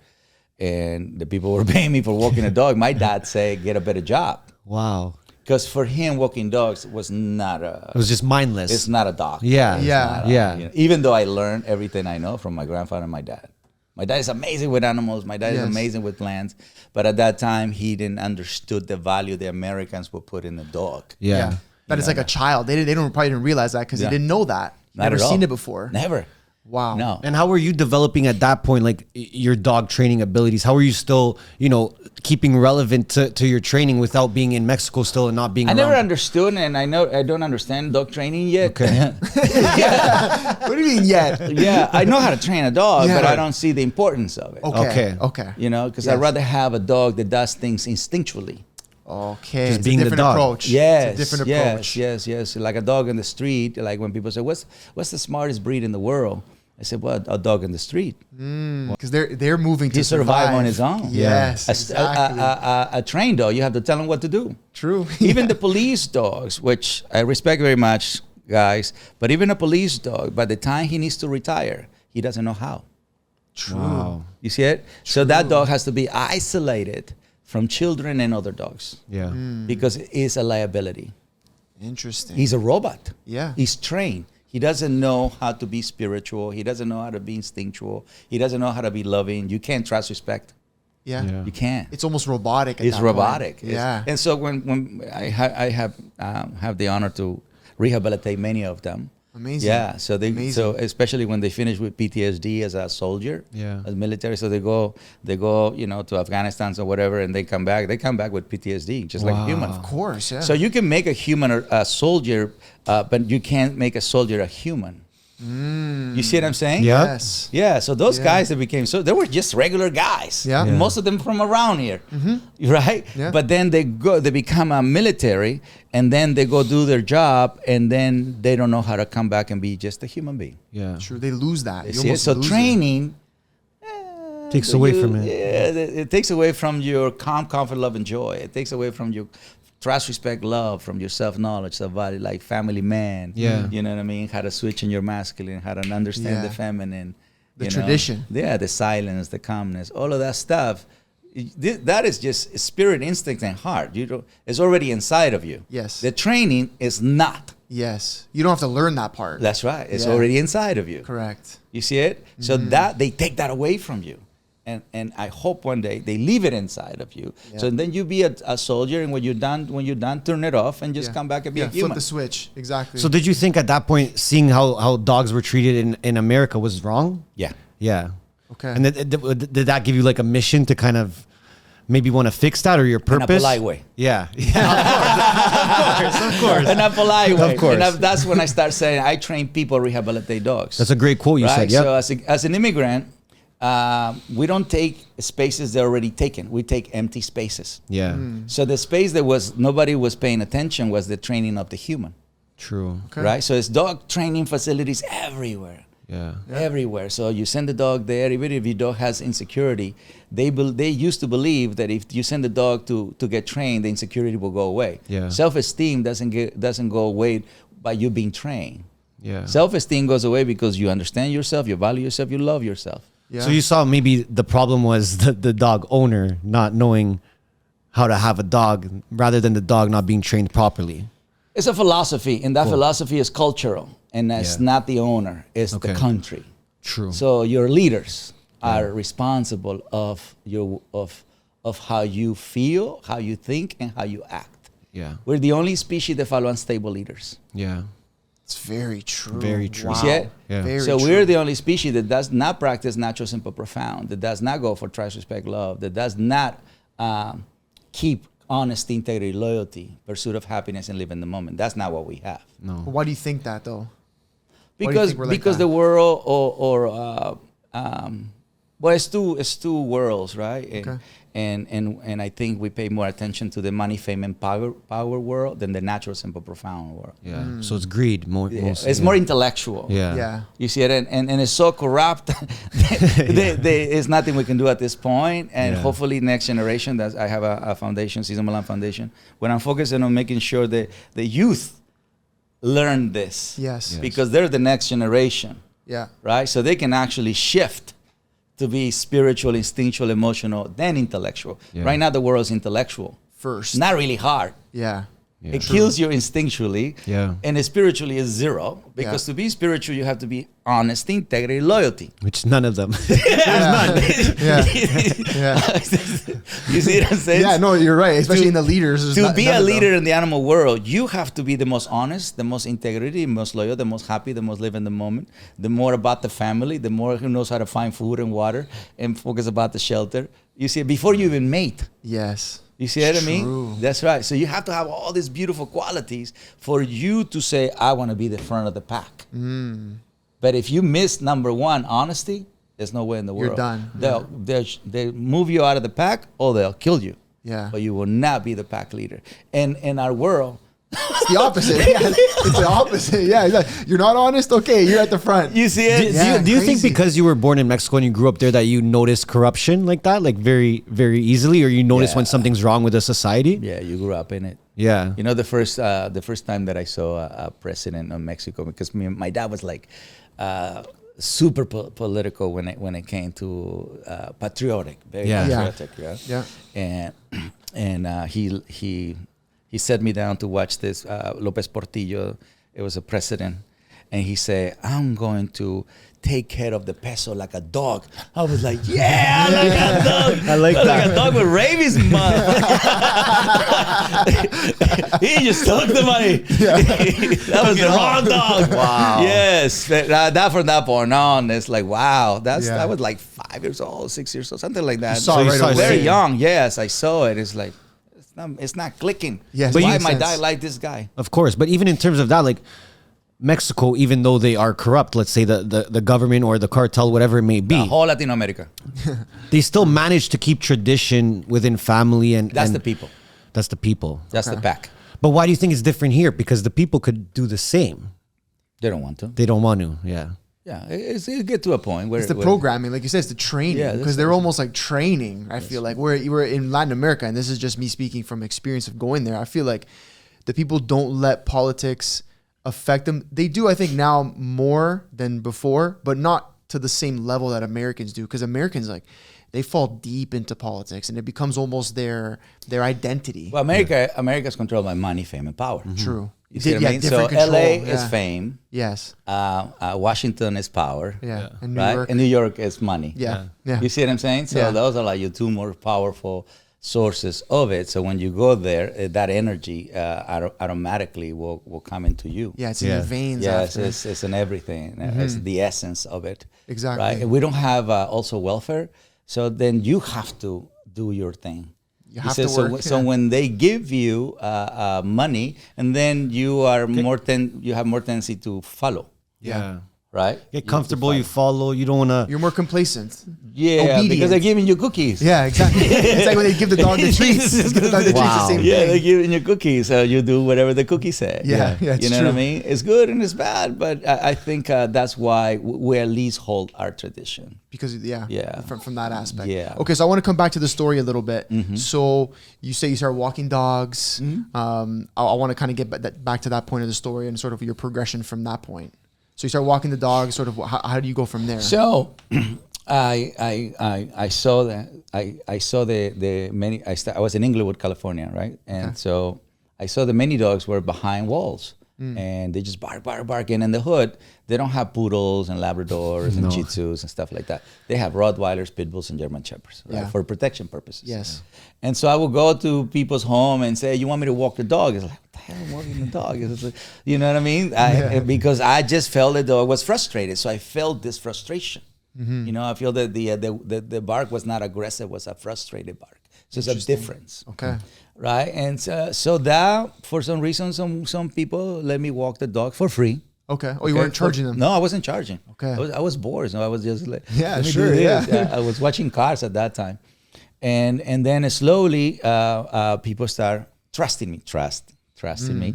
and the people were paying me for walking a dog. My dad said, get a better job, Wow. because for him walking dogs was not a. It was just mindless. It's not a dog. Yeah. Yeah. Even though I learned everything I know from my grandfather and my dad. My dad is amazing with animals. My dad is Yes. amazing with plants. But at that time, he didn't understood the value the Americans would put in the dog. Yeah. But it's like a child. They probably didn't realize that because Yeah. they didn't know that. Not Never at all. seen it before. Never. Wow. No. And how were you developing at that point, like your dog training abilities? How were you still, keeping relevant to your training without being in Mexico still and not being I around? never understood, and I don't understand dog training yet. Okay. What do you mean yet? Yeah, I know how to train a dog, Yeah. but I don't see the importance of it. Okay. You know, because Yes. I'd rather have a dog that does things instinctually. Okay. Just It's being a the different dog. approach. Yes, It's a different yes, approach. yes. Like a dog in the street. Like when people say, "What's the smartest breed in the world?" I said, "Well, a dog in the street. Because they're moving to He survive on survive his own." Yes, A, exactly. a trained dog, you have to tell him what to do. True. Even the police dogs, which I respect very much, guys, but even a police dog, by the time he needs to retire, he doesn't know how. True. Wow. You see it? So that dog has to be isolated from children and other dogs Yeah. because it is a liability. Interesting. He's a robot. Yeah. He's trained. He doesn't know how to be spiritual. He doesn't know how to be instinctual. He doesn't know how to be loving. You can't trust respect. Yeah. Yeah. You can't. It's almost robotic. At It's that robotic. Point. Yeah. And so when I have the honor to rehabilitate many of them. Amazing. Yeah. So Amazing. especially when they finish with PTSD as a soldier, Yeah. as military, so they go to Afghanistan or whatever, and they come back. They come back with PTSD, just like a human. Of course. Yeah. So you can make a human a soldier, but you can't make a soldier a human. You see what I'm saying? Yeah. Yes. Yeah, so those Yeah. guys that became they were just regular guys. Yeah. Yeah. Most of them from around here. Right? Yeah. But then they become a military, and then they go do their job, and then they don't know how to come back and be just a human being. Yeah. True. They lose that. You You see it? almost So lose it. training Takes away from it. Yeah, it takes away from your calm, comfort, love, and joy. It takes away from your trust, respect, love, from your self-knowledge, self-value, like family man. Yeah. You know what I mean? How to switch in your masculine, how to understand the Yeah. feminine. The you know? tradition. Yeah, the silence, the calmness, all of that stuff. That is just spirit, instinct, and heart. It's already inside of you. Yes. The training is not. Yes. You don't have to learn that part. That's right. It's Yeah. already inside of you. Correct. You see it? So that they take that away from you. And I hope one day they leave it inside of you. Yeah. So then you be a soldier, and when you're done, turn it off and just Yeah. come back and be a Flip human. the switch. Exactly. So did you think at that point, seeing how dogs were treated in America was wrong? Yeah. Yeah. Okay. And did that give you like a mission to kind of maybe want to fix that, or your In a purpose? polite way. Yeah. Yeah. Of course. In a polite way. Of course. And that's when I start saying I train people rehabilitate dogs. That's a great quote you right? said. Yeah. So as an immigrant, we don't take spaces that are already taken. We take empty spaces. Yeah. So the space that nobody was paying attention was the training of the human. True. Okay. Right? So it's dog training facilities everywhere. Yeah. Everywhere. So you send the dog there, even if your dog has insecurity, they used to believe that if you send the dog to get trained, the insecurity will go away. Yeah. Self-esteem doesn't go away by you being trained. Yeah. Self-esteem goes away because you understand yourself, you value yourself, you love yourself. Yeah. So you saw maybe the problem was the dog owner not knowing how to have a dog rather than the dog not being trained properly. It's a philosophy, and that philosophy is cultural, and that's Yeah. not the owner, it's Okay. the country. True. So your leaders are responsible of how you feel, how you think, and how you act. Yeah. We're the only species that follow unstable leaders. Yeah. It's very true. Very true. Wow. You see it? Yeah. Very So true. we're the only species that does not practice natural, simple, profound, that does not go for trust, respect, love, that does not keep honesty, integrity, loyalty, pursuit of happiness, and live in the moment. That's not what we have. No. Why do you think that though? Because the world well, it's two worlds, right? Okay. And I think we pay more attention to the money, fame, and power world than the natural, simple, profound world. Yeah. So it's greed more. Yeah. Mostly, It's more intellectual. Yeah. You see it, and it's so corrupt. There's nothing we can do at this point. And hopefully, next generation. I have a foundation, Cesar Millan Foundation, when I'm focusing on making sure that the youth learn this. Yes. Because they're the next generation. Yeah. Right. So they can actually shift to be spiritual, instinctual, emotional, then intellectual. Yeah. Right now, the world is intellectual. First. Not really hard. Yeah. It kills you instinctually. Yeah. And spiritually is zero. Because to be spiritual, you have to be honesty, integrity, loyalty. Which none of them. Yeah. You see what I'm saying? Yeah, no, you're right. Especially in the leaders. To be a leader in the animal world, you have to be the most honest, the most integrity, the most loyal, the most happy, the most live in the moment, the more about the family, the more who knows how to find food and water and focus about the shelter. You see, before you even mate. Yes. You see what I mean? That's right. So you have to have all these beautiful qualities for you to say, I want to be the front of the pack. But if you miss number one, honesty, there's no way in the world. You're done. They'll move you out of the pack or they'll kill you. Yeah. But you will not be the pack leader. And in our world, it's the opposite. Yeah, it's the opposite. Yeah, like, you're not honest. Okay, you're at the front. You see it? Do you think because you were born in Mexico and you grew up there that you notice corruption like that, like very, very easily, or you notice when something's wrong with a society? Yeah, you grew up in it. Yeah. You know, the first time that I saw a president of Mexico, because my dad was like super political when it came to patriotic, very patriotic. And he set me down to watch this Lopez Portillo. It was a president, and he said, "I'm going to take care of the peso like a dog." I was like, "Yeah, like a dog. I like that. Like a dog with rabies, man." He just took the money. That was the wrong dog. Wow. Yes, that from that point on, it's like, wow, I was like 5 years old, 6 years old, something like that. You saw right away. Very young. Yes, I saw it. It's like. It's not clicking. Yes, but why my dad like this guy? Of course, but even in terms of that, like Mexico, even though they are corrupt, let's say the government or the cartel, whatever it may be, the whole Latin America, they still manage to keep tradition within family and the people. That's the people. That's the pack. But why do you think it's different here? Because the people could do the same. They don't want to. They don't want to. Yeah. Yeah, it get to a point where it's the programming, like you said, it's the training, because they're almost like training. I feel like we're in Latin America, and this is just me speaking from experience of going there. I feel like the people don't let politics affect them. They do, I think, now more than before, but not to the same level that Americans do, because Americans, like, they fall deep into politics, and it becomes almost their identity. Well, America's controlled by money, fame, and power. True. You see what I mean? So control, LA is fame. Yes. Washington is power. Yeah. And New York. And New York is money. Yeah. You see what I'm saying? So those are like your two more powerful sources of it. So when you go there, that energy automatically will come into you. Yeah, it's in your veins. Yes, it's in everything. It's the essence of it. Exactly. Right? And we don't have also welfare. So then you have to do your thing. You have to work. So when they give you money, and then you are you have more tendency to follow. Yeah. Right? Get comfortable, you follow, you don't want to... You're more complacent. Yeah, obedient. because they're giving you cookies. Yeah, exactly. It's like when they give the dog the treats. Give the dog the treats, the same thing. They're giving you cookies, so you do whatever the cookie said. Yeah, it's you know true. what I mean? It's good and it's bad, but I think that's why we at least hold our tradition. Because, from that aspect. Yeah. Okay, so I want to come back to the story a little bit. So you say you started walking dogs. I want to kind of get back to that point of the story and sort of your progression from that point. So you start walking the dog. Sort of, how do you go from there? So, I saw that I saw the many. I was in Inglewood, California, right? And so I saw the many dogs were behind walls, and they just bark. And in the hood, they don't have poodles and Labradors and Shih Tzus and stuff like that. They have Rottweilers, Pit Bulls, and German Shepherds, right? For protection purposes. Yes. And so I would go to people's home and say, "You want me to walk the dog?" It's like, "What the hell, walking the dog?" It's like, you know what I mean? Because I just felt the dog was frustrated, so I felt this frustration. You know, I feel that the bark was not aggressive; was a frustrated bark. So it's a difference. Okay. Right. And so that, for some reason, some people let me walk the dog for free. Okay. Oh, you weren't charging them? No, I wasn't charging. Okay. I was bored. So I was just like, yeah, let me sure. do this. Yeah. I was watching cars at that time. And then slowly people start trusting me. Me.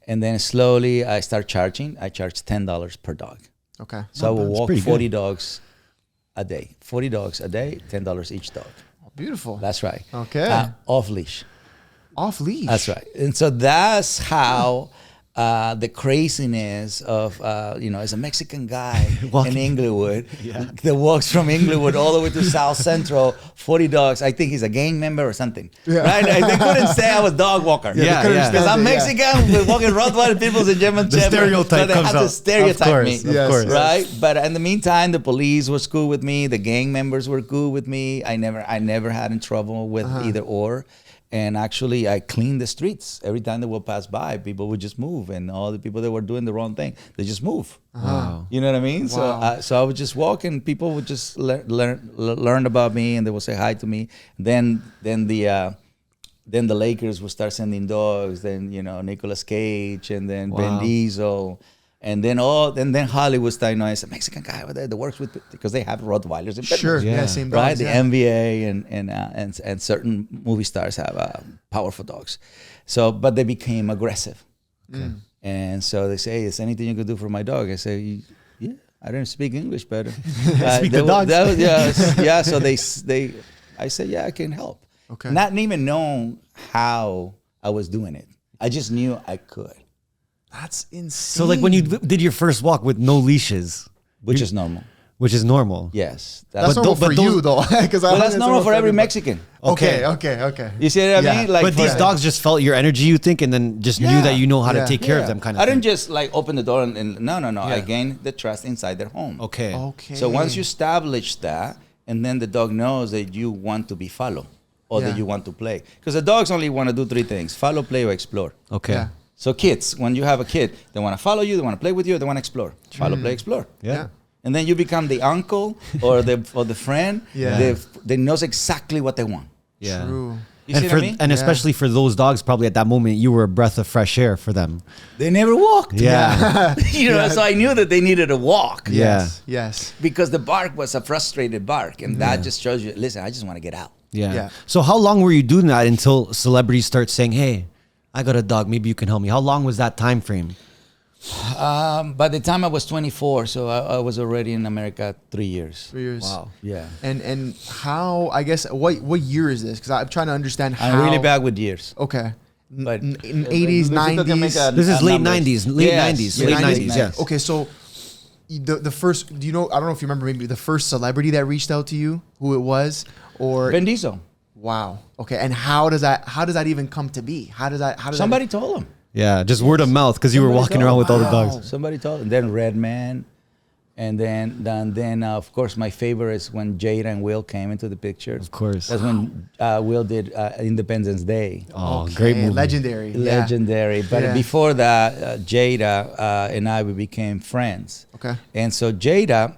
And then slowly I start charging. I charge $10 per dog. Okay. So I will walk 40 dogs a day. 40 dogs a day, $10 each dog. Oh, beautiful. That's right. Okay. Off leash. Off leash. That's right. And so that's how the craziness of, as a Mexican guy in Inglewood that walks from Inglewood all the way to South Central, 40 dogs. I think he's a gang member or something. Yeah. Right? They couldn't say I was dog walker. Because I'm Mexican, we're walking Rottweiler, people's a German Shepherd. Stereotype so they have to stereotype me. Of course. Right? But in the meantime, the police was cool with me. The gang members were cool with me. I never had in trouble with either or. And actually, I cleaned the streets. Every time they would pass by, people would just move. And all the people that were doing the wrong thing, they just move. Wow. You know what I mean? Wow. So I would just walk, and people would just learn about me, and they would say hi to me. Then the Lakers would start sending dogs. Then Nicolas Cage, and then Vin Diesel. And then Hollywood started as a Mexican guy over there that works with, because they have Rottweilers and Sure, same dogs. Right, the NBA and certain movie stars have powerful dogs. So, but they became aggressive, and so they say, "Is anything you could do for my dog?" I say, "Yeah, I don't speak English, but speak the dogs." So I said, "Yeah, I can help." Okay. Not even knowing how I was doing it, I just knew I could. That's insane. So like when you did your first walk with no leashes, Which is normal. Which is normal. Yes. That's normal for you though. That's normal for every Mexican. Okay. You see what I mean? But these dogs just felt your energy, you think, and then just knew that you know how to take care of them kind of I thing. didn't just open the door and no. I gained the trust inside their home. Okay. So once you establish that, and then the dog knows that you want to be followed or that you want to play. Because the dogs only want to do three things: follow, play, or explore. Okay. Yeah. So kids, when you have a kid, they want to follow you, they want to play with you, they want to explore. Follow, play, explore. Yeah. And then you become the uncle or the friend. Yeah. They knows exactly what they want. Yeah. True. You see what I mean? And especially for those dogs, probably at that moment, you were a breath of fresh air for them. They never walked. Yeah. So I knew that they needed a walk. Yes. Because the bark was a frustrated bark. And that just shows you, listen, I just want to get out. Yeah. So how long were you doing that until celebrities start saying, hey, I got a dog, maybe you can help me? How long was that time frame? By the time I was 24, so I was already in America 3 years. 3 years. Wow. Yeah. And how, I guess, what year is this? Because I'm trying to understand how. I'm really bad with years. Okay. But in 80s, 90s. This is late 90s. Late 90s, yes. Okay, so the first, do you know, I don't know if you remember maybe the first celebrity that reached out to you, who it was? Or Vin Diesel. Wow. Okay, and how does that even come to be? How does Somebody told him. Yeah, just word of mouth because you were walking around with all the dogs. Somebody told him. Then Redman, and then of course my favorite is when Jada and Will came into the picture. Of course, that's when Will did Independence Day. Oh, okay. Great movie, legendary. But before that, Jada and I we became friends. Okay, and so Jada,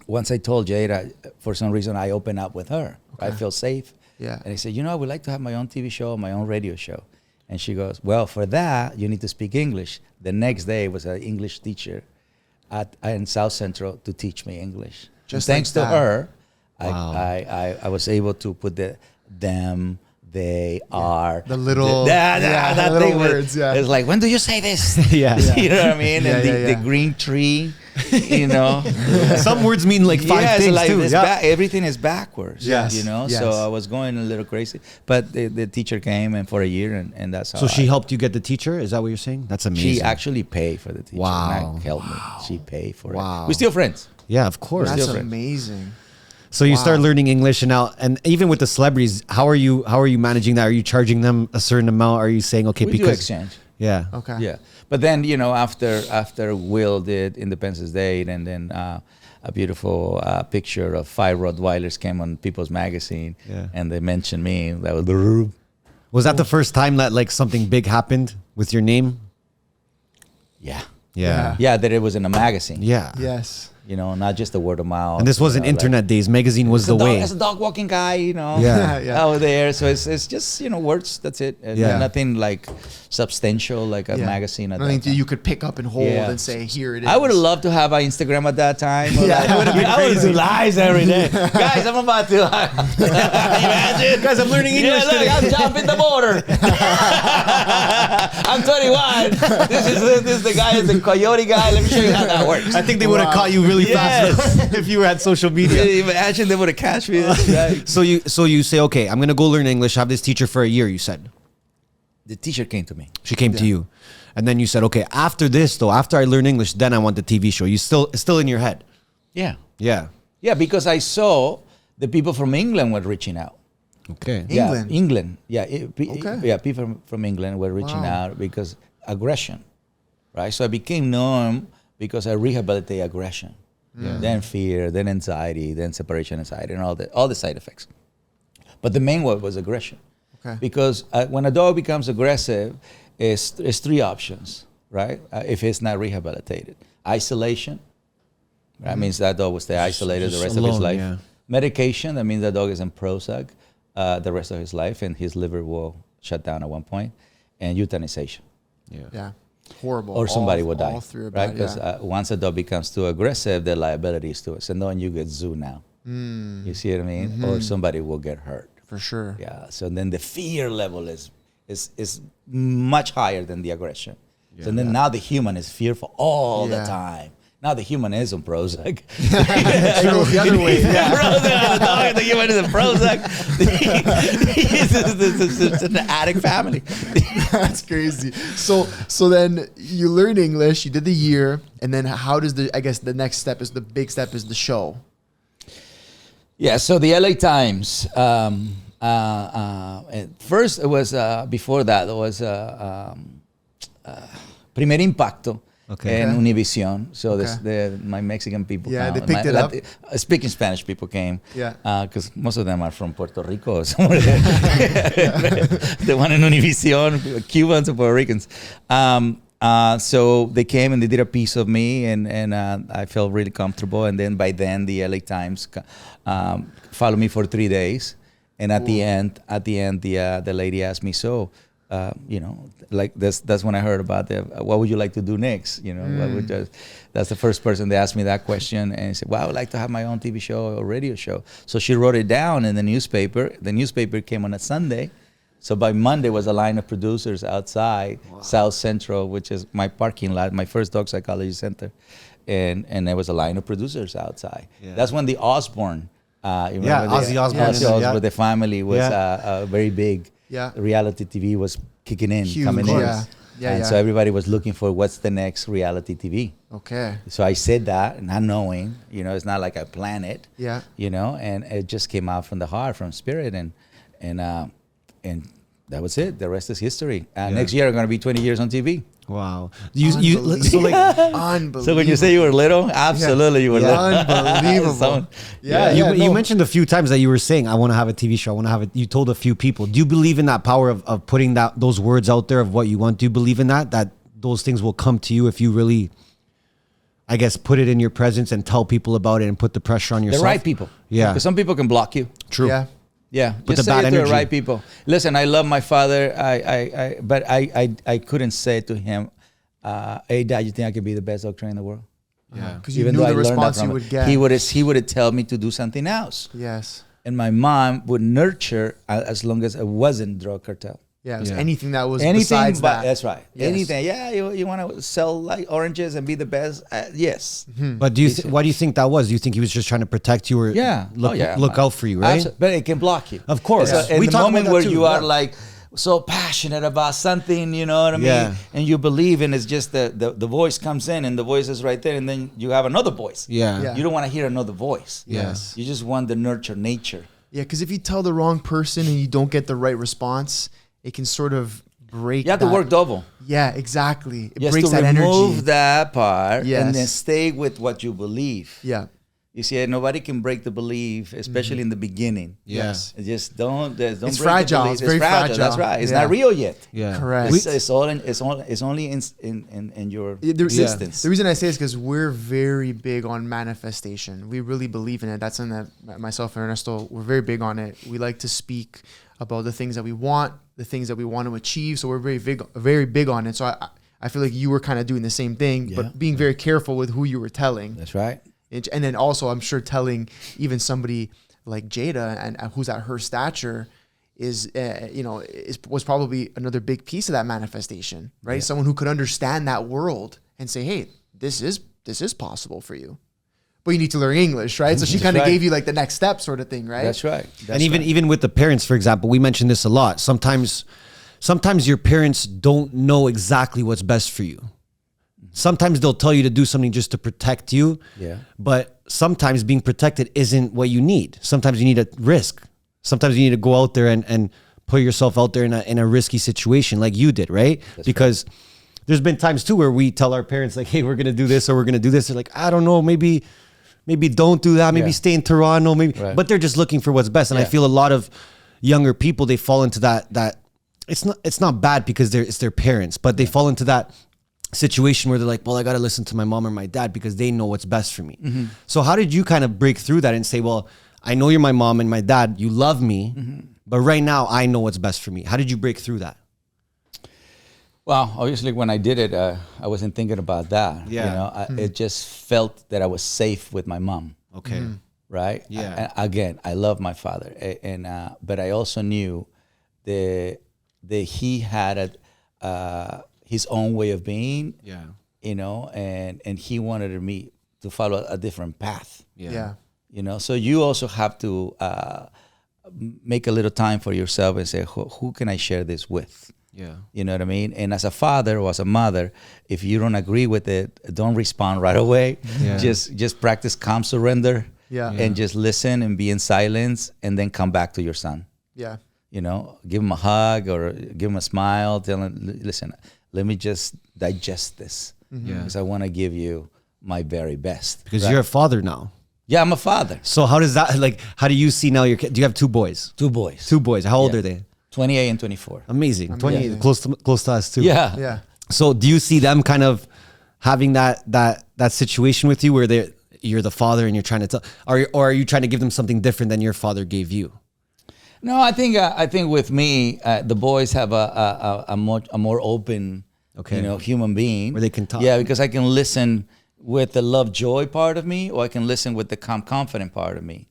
once I told Jada, for some reason I opened up with her. Okay. I feel safe. Yeah, and I said, I would like to have my own TV show, my own radio show. And she goes, well, for that, you need to speak English. The next day was an English teacher in South Central to teach me English. Just thanks to her, I was able to put them, they are. The little, that little thing words, It's like, when do you say this? Yeah. You know what I mean? And the green tree, Some words mean like five things too. Everything is backwards. Yes. So I was going a little crazy. But the teacher came and for a year and that's how. So she helped you get the teacher? Is that what you're saying? That's amazing. She actually paid for the teacher. Wow. Not helped me. She paid for it. We're still friends. Yeah, of course. That's amazing. So you start learning English and even with the celebrities, how are you managing that? Are you charging them a certain amount? Are you saying, okay, we because do exchange. Yeah. Okay. Yeah. But then, after Will did Independence Day, and then a beautiful picture of 5 Rottweilers came on People's Magazine, and they mentioned me. That was the roof. Was that the first time that like something big happened with your name? Yeah. Yeah. Yeah, that it was in a magazine. Yeah. Yes. You know, not just the word of mouth. And this wasn't internet days. Magazine was the way. As a dog walking guy, you know, Yeah. out there. So it's just, you know, words. That's it. Nothing like substantial like a magazine. Nothing you could pick up and hold and say, here it is. I would have loved to have an Instagram at that time. It would have been I would do lives every day. Guys, I'm about to. Imagine. Guys, I'm learning English look, today. I'm jumping the border. I'm 21. This is the guy, the coyote guy. Let me show you how that works. I think they would have caught you really fast if you had social media. Imagine they would have catch me. So you say, okay, I'm gonna go learn English. Have this teacher for a year. You said the teacher came to me. She came to you, and then you said, okay, after this though, after I learn English, then I want the TV show. It's still in your head. Yeah, because I saw the people from England were reaching out. England. People from England were reaching out because aggression, right? So I became known because I rehabilitate aggression, then fear, then anxiety, then separation anxiety, and all the side effects. But the main one was aggression, because when a dog becomes aggressive, it's three options, right? If it's not rehabilitated: isolation, that means that dog will stay isolated the rest of his life. Yeah. Medication, that means that dog is in Prozac the rest of his life, and his liver will shut down at one point. And euthanization. Yeah. Horrible. Or somebody will die. All three are right? bad, Because once a dog becomes too aggressive, the liability is to it. So then you get zooed out. You see what I mean? Or somebody will get hurt. For sure. Yeah. So then the fear level is much higher than the aggression. So then now the human is fearful all the time. Now the human is on Prozac. The other way. Prozac, the human is on Prozac. It's an addict family. That's crazy. So then you learn English, you did the year, and then how does the next step is the big step is the show. Yeah, so the LA Times, first it was, before that, it was Primer Impacto. And Univision. So my Mexican people came. They picked it up. Speaking Spanish people came. Because most of them are from Puerto Rico or somewhere. The one in Univision, Cubans and Puerto Ricans. So they came and they did a piece of me, and I felt really comfortable. And then by then, the LA Times followed me for 3 days. And at the end, the lady asked me, so, like that's when I heard about what would you like to do next? That's the first person they asked me that question, and I said, well, I would like to have my own TV show or radio show. So she wrote it down in the newspaper. The newspaper came on a Sunday. So by Monday was a line of producers outside South Central, which is my parking lot, my first dog psychology center. And there was a line of producers outside. That's when the Osbourne, Ozzy Osbourne, the family was very big. Reality TV was kicking in, coming in. So everybody was looking for what's the next reality TV. So I said that, not knowing, it's not like I planned it. And it just came out from the heart, from spirit, and that was it. The rest is history. Next year I'm going to be 20 years on TV. Wow. Unbelievable. So when you say you were little, absolutely you were little. Unbelievable. You mentioned a few times that you were saying, I want to have a TV show. I want to have it. You told a few people. Do you believe in that power of putting those words out there of what you want? Do you believe in that those things will come to you if you really, I guess, put it in your presence and tell people about it and put the pressure on yourself? The right people. Yeah. Because some people can block you. True. Yeah, but just the bad say it to energy. the right people. Listen, I love my father. But I couldn't say to him, "Hey, Dad, you think I could be the best dog trainer in the world?" Because you knew the response you would get. He would tell me to do something else. Yes. And my mom would nurture as long as it wasn't drug cartel. It was anything that was besides that. That's right. Yes. Anything. Yeah, you want to sell like oranges and be the best? Yes. But why do you think that was? Do you think he was just trying to protect you or look out for you, right? Absolutely. But it can block you. Of course. In the moment where you are like so passionate about something, you know what I mean? And you believe in it's just the voice comes in and the voice is right there, and then you have another voice. You don't want to hear another voice. Yes. You just want the nurture nature. Yeah, because if you tell the wrong person and you don't get the right response, it can sort of break. You have to work double. Yeah, exactly. It you breaks have to that remove energy. that part and then stay with what you believe. Yeah. You see, nobody can break the belief, especially in the beginning. Yes. Just don't It's break fragile. the belief. It's very fragile. That's right. It's not real yet. Yeah. Correct. It's only in your existence. The reason I say is because we're very big on manifestation. We really believe in it. That's something that myself and Ernesto, we're very big on it. We like to speak about the things that we want, the things that we want to achieve. So we're very big on it. So I feel like you were kind of doing the same thing, but being very careful with who you were telling. That's right. And then also, I'm sure telling even somebody like Jada and who's at her stature was probably another big piece of that manifestation, right? Yeah. Someone who could understand that world and say, hey, this is possible for you. But you need to learn English, right? So she kind of gave you like the next step sort of thing, right? That's right. And even with the parents, for example, we mentioned this a lot. Sometimes your parents don't know exactly what's best for you. Sometimes they'll tell you to do something just to protect you. Yeah. But sometimes being protected isn't what you need. Sometimes you need a risk. Sometimes you need to go out there and put yourself out there in a risky situation like you did, right? Because there's been times too where we tell our parents like, hey, we're going to do this or we're going to do this. They're like, I don't know, maybe don't do that. Maybe stay in Toronto. Maybe, but they're just looking for what's best. And I feel a lot of younger people, they fall into that it's not bad because it's their parents, but they fall into that situation where they're like, well, I got to listen to my mom or my dad because they know what's best for me. Mm-hmm. So how did you kind of break through that and say, well, I know you're my mom and my dad, you love me, but right now I know what's best for me. How did you break through that? Well, obviously when I did it, I wasn't thinking about that. Yeah. It just felt that I was safe with my mom. Okay. Right? Yeah. Again, I love my father. But I also knew that he had his own way of being, and he wanted me to follow a different path. Yeah. So you also have to make a little time for yourself and say, who can I share this with? Yeah. You know what I mean? And as a father or as a mother, if you don't agree with it, don't respond right away. Yeah. Just practice calm surrender. Yeah. And just listen and be in silence and then come back to your son. Yeah. Give him a hug or give him a smile. Tell him, listen, let me just digest this because I want to give you my very best. Because you're a father now. Yeah, I'm a father. So how does that, how do you see now your kid? Do you have two boys? Two boys. Two boys. How old are they? 28 and 24. Amazing. 28, close to us too. Yeah. Yeah. So do you see them kind of having that situation with you where you're the father and you're trying to tell, or are you trying to give them something different than your father gave you? No, I think with me, the boys have a more open, human being where they can talk. Yeah, because I can listen with the love joy part of me, or I can listen with the calm confident part of me,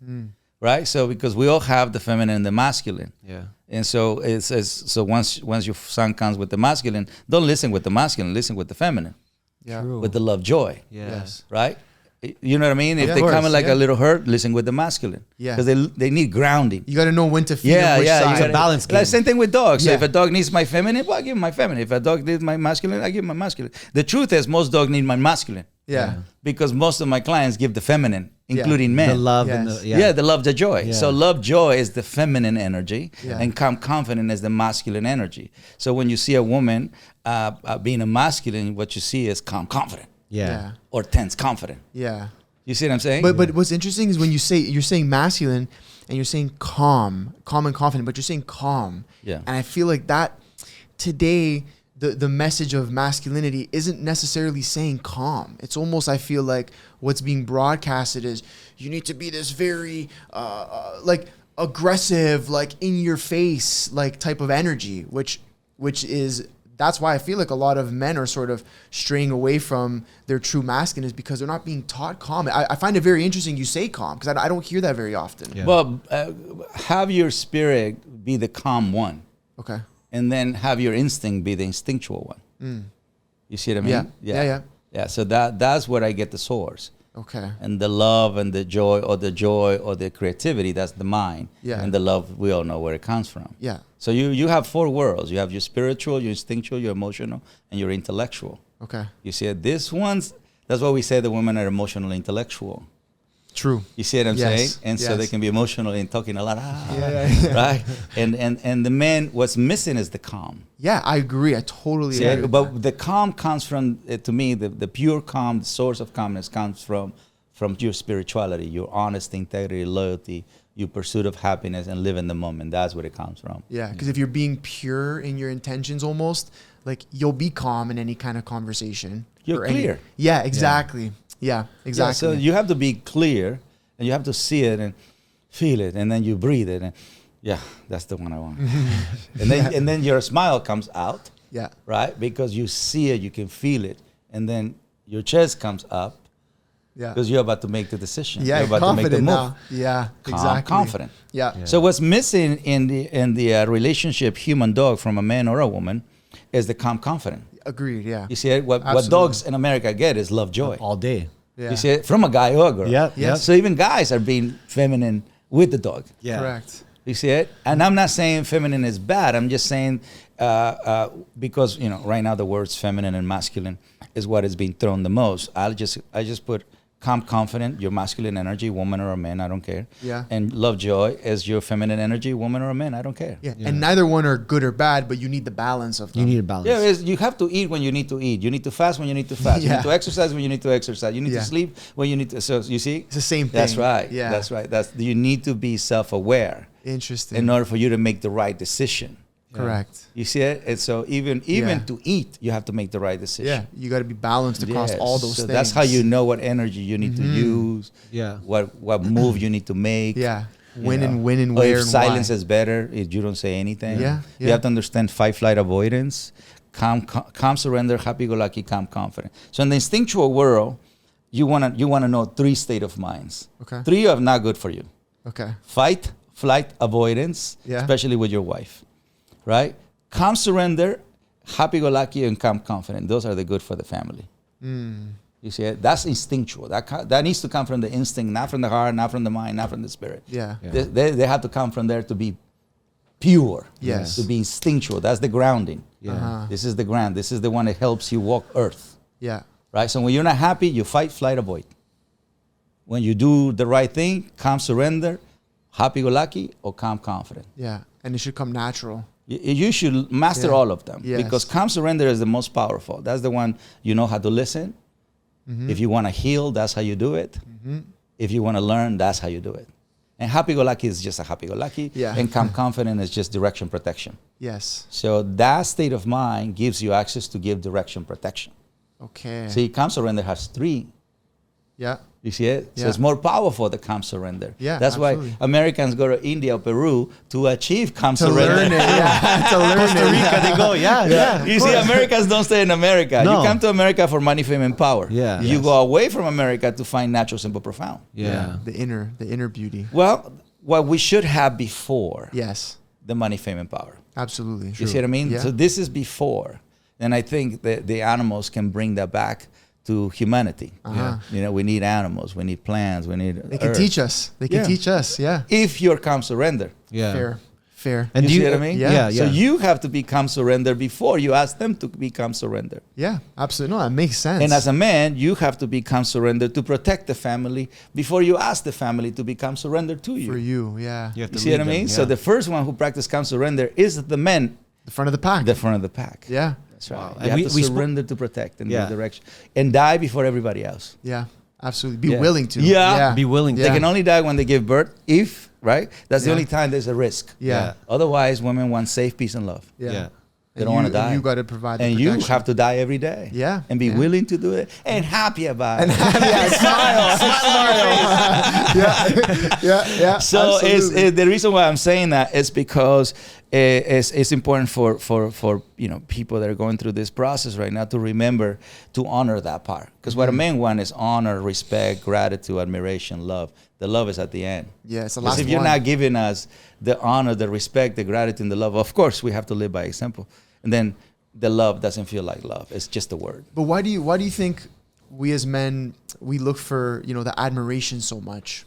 right? So because we all have the feminine and the masculine, and so so once your son comes with the masculine, don't listen with the masculine, listen with the feminine, with the love joy, yes, right? You know what I mean? If they come in like a little hurt, listen with the masculine. Yeah. Because they need grounding. You got to know when to feed them which side. It's a balance game. Like, same thing with dogs. Yeah. So if a dog needs my feminine, well, I give him my feminine. If a dog needs my masculine, I give him my masculine. The truth is most dogs need my masculine. Yeah. Because most of my clients give the feminine, including men. The love. Yes. And the love, the joy. Yeah. So love, joy is the feminine energy and calm confident is the masculine energy. So when you see a woman being a masculine, what you see is calm confident. Yeah. Or tense confident. Yeah. You see what I'm saying? But what's interesting is when you're saying masculine and you're saying calm and confident, but you're saying calm. Yeah. And I feel like that today, the message of masculinity isn't necessarily saying calm. It's almost, I feel like what's being broadcasted is you need to be this very like aggressive, like in your face, like type of energy, which is. That's why I feel like a lot of men are sort of straying away from their true masculine is because they're not being taught calm. I find it very interesting you say calm because I don't hear that very often. Yeah. Well, have your spirit be the calm one. Okay. And then have your instinct be the instinctual one. You see what I mean? Yeah. So that's where I get the source. Okay. And the love and the joy or the creativity, that's the mind. Yeah. And the love, we all know where it comes from. Yeah. So you have four worlds. You have your spiritual, your instinctual, your emotional, and your intellectual. Okay. You see it? This one's, that's why we say the women are emotional intellectual. True. You see what I'm saying? And so they can be emotional and talking a lot, right? And the men, what's missing is the calm. Yeah, I agree. I totally agree. But the calm comes from, to me, the pure calm, the source of calmness comes from from your spirituality, your honesty, integrity, loyalty, your pursuit of happiness, and live in the moment. That's where it comes from. Yeah, because if you're being pure in your intentions, almost like you'll be calm in any kind of conversation. You're clear. Yeah, exactly. Yeah, exactly. Yeah, so you have to be clear, and you have to see it and feel it, and then you breathe it, and yeah, that's the one I want. And then your smile comes out. Yeah. Right, because you see it, you can feel it, and then your chest comes up. Yeah. Because you're about to make the decision. Yeah, you're about to make the move. now. Yeah, exactly. Confident. Yeah. So what's missing in the relationship human dog from a man or a woman is the calm confident. Agreed. Yeah. You see it? What dogs in America get is love joy. All day. Yeah. You see it? From a guy or a girl. Yeah. Yes. So even guys are being feminine with the dog. Yeah. Correct. You see it? And I'm not saying feminine is bad. I'm just saying because right now the words feminine and masculine is what is being thrown the most. I just put calm, confident, your masculine energy, woman or a man, I don't care. Yeah. And love joy is your feminine energy, woman or a man, I don't care. Yeah. And neither one are good or bad, but you need the balance of them. You need a balance. Yeah, you have to eat when you need to eat. You need to fast when you need to fast. You need to exercise when you need to exercise. You need to sleep when you need to. So you see, it's the same thing. That's right. Yeah, that's right. You need to be self-aware. Interesting. In order for you to make the right decision. Correct. You see it? And so even to eat, you have to make the right decision. Yeah, you got to be balanced across all those things. That's how you know what energy you need to use. Yeah. What move you need to make. Yeah. When and or where if and silence why. is better, if you don't say anything. Yeah. You have to understand fight, flight, avoidance, calm, surrender, happy-go-lucky, calm, confident. So in the instinctual world, you wanna know 3 state of minds. Okay. 3 are not good for you. Okay. Fight, flight, avoidance, especially with your wife. Right? Calm, surrender, happy-go-lucky, and calm, confident. Those are the good for the family. You see it? That's instinctual. That needs to come from the instinct, not from the heart, not from the mind, not from the spirit. Yeah. They have to come from there to be pure. Yes. To be instinctual. That's the grounding. Yeah. This is the ground. This is the one that helps you walk earth. Yeah. Right? So when you're not happy, you fight, flight, avoid. When you do the right thing, calm, surrender, happy-go-lucky, or calm, confident. Yeah. And it should come natural. You should master all of them because calm surrender is the most powerful. That's the one you know how to listen. If you want to heal, that's how you do it. If you want to learn, that's how you do it. And happy-go-lucky is just a happy-go-lucky. Yeah. And calm confident is just direction protection. Yes. So that state of mind gives you access to give direction protection. Okay. See, calm surrender has 3. Yeah. You see it? Yeah. So it's more powerful, the calm surrender. Yeah, That's absolutely. why Americans go to India or Peru to achieve calm surrender. Learn it. Yeah. To learn Costa it. Rica, they go. Yeah. You see, Americans don't stay in America. No. You come to America for money, fame, and power. Yeah. You go away from America to find natural, simple, profound. Yeah. The inner beauty. Well, what we should have before Yes. the money, fame, and power. Absolutely. You see what I mean? Yeah. So this is before. And I think that the animals can bring that back to humanity. We need animals, we need plants, we need They can teach us. They can teach us. Yeah. If you're calm surrender. Yeah. Fair. And you see what I mean? Yeah. So you have to become surrender before you ask them to become surrender. Yeah, absolutely. No, that makes sense. And as a man, you have to become surrender to protect the family before you ask the family to become surrender to you. For you, yeah. You have to You see what I lead mean? them, So yeah. the first one who practice calm surrender is the men, The front of the pack. the front of the pack. Yeah. That's right. Wow. You And have we to surrender to protect in the Yeah. direction and die before everybody else. Yeah. Absolutely. Be Yeah. willing to. Yeah. Be willing. Yeah. They can only die when they give birth if, right? That's the Yeah. only time there's a risk. Yeah. Otherwise, women want safe, peace, and love. Yeah. Yeah. They don't want to die. You got to provide the And protection. you have to die every day. Yeah. And be Yeah. willing to do it and happy about it. Yeah. So absolutely. the reason why I'm saying that is because it's important for people that are going through this process right now to remember to honor that part. Because what a man wants is honor, respect, gratitude, admiration, love. The love is at the end. Yeah, it's the Because last if you're one. not giving us the honor, the respect, the gratitude, and the love, of course we have to live by example. And then the love doesn't feel like love. It's just a word. But why do you think we as men, we look for, the admiration so much?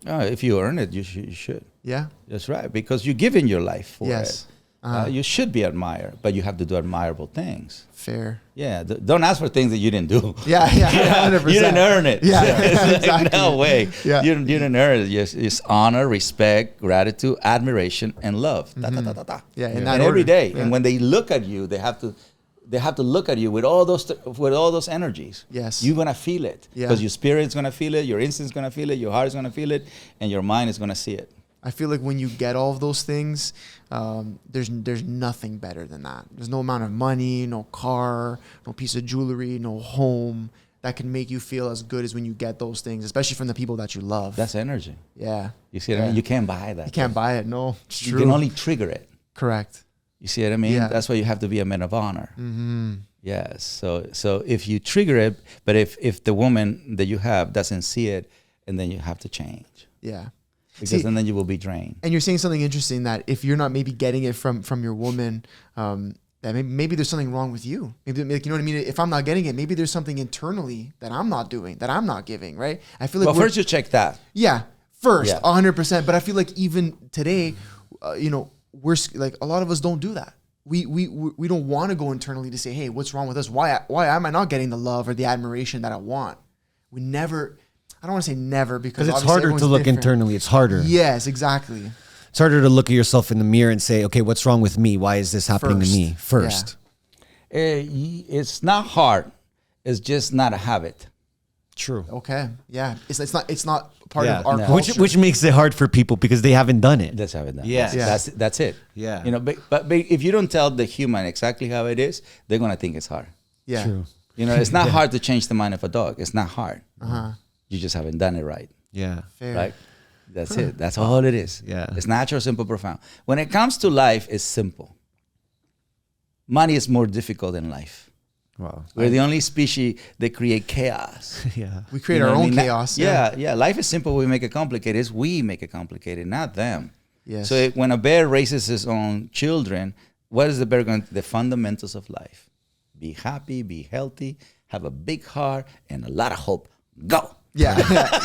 If you earn it, you should. Yeah. That's right. Because you're giving your life for Yes. it. You should be admired, but you have to do admirable things. Fair. Yeah, don't ask for things that you didn't do. Yeah. 100%. You didn't earn it. Yeah, It's like, exactly. no way. Yeah. You didn't earn it. It's honor, respect, gratitude, admiration, and love. Da, da, da, da, da. Yeah, in And that every order. day. Yeah. And when they look at you, they have to they have to look at you with all those energies. Yes. You're gonna feel it because your spirit's gonna feel it, your instinct's gonna feel it, your heart's gonna feel it, and your mind is gonna see it. I feel like when you get all of those things, there's nothing better than that. There's no amount of money, no car, no piece of jewelry, no home that can make you feel as good as when you get those things, especially from the people that you love. That's energy. Yeah. You see what I mean? You can't buy that. You can't buy it. No, it's You true. can only trigger it. Correct. You see what I mean? Yeah. That's why you have to be a man of honor. Mm-hmm. Yes. So if you trigger it, but if the woman that you have doesn't see it, and then you have to change. Yeah. Because then you will be drained. And you're saying something interesting, that if you're not maybe getting it from your woman, that maybe there's something wrong with you. Maybe, like, you know what I mean? If I'm not getting it, maybe there's something internally that I'm not doing, that I'm not giving, right? I feel like well, first you check that. Yeah, first, Yeah. 100%. But I feel like even today, we're like, a lot of us don't do that. We don't want to go internally to say, hey, what's wrong with us? Why am I not getting the love or the admiration that I want? We never. I don't want to say never, because it's harder to look internally. It's harder. Yes, exactly. It's harder to look at yourself in the mirror and say, okay, what's wrong with me? Why is this happening to me first? Yeah. It's not hard. It's just not a habit. True. Okay. Yeah. It's not part of our No. culture. Which makes it hard for people because they haven't done it. That's how it done. Yes. Yeah. That's it. Yeah. You know, but if you don't tell the human exactly how it is, they're gonna think it's hard. Yeah. True. You know, it's not hard to change the mind of a dog. It's not hard. Uh-huh. You just haven't done it right. Yeah. Fair. Right? That's it. That's all it is. Yeah. It's natural, simple, profound. When it comes to life, it's simple. Money is more difficult than life. Wow. We're the only species that create chaos. Yeah. We create You know our what I own mean? chaos. Yeah. Life is simple. We make it complicated. It's we make it complicated, not them. Yes. So when a bear raises his own children, what is the bear going to? The fundamentals of life. Be happy, be healthy, have a big heart, and a lot of hope. Go. Yeah.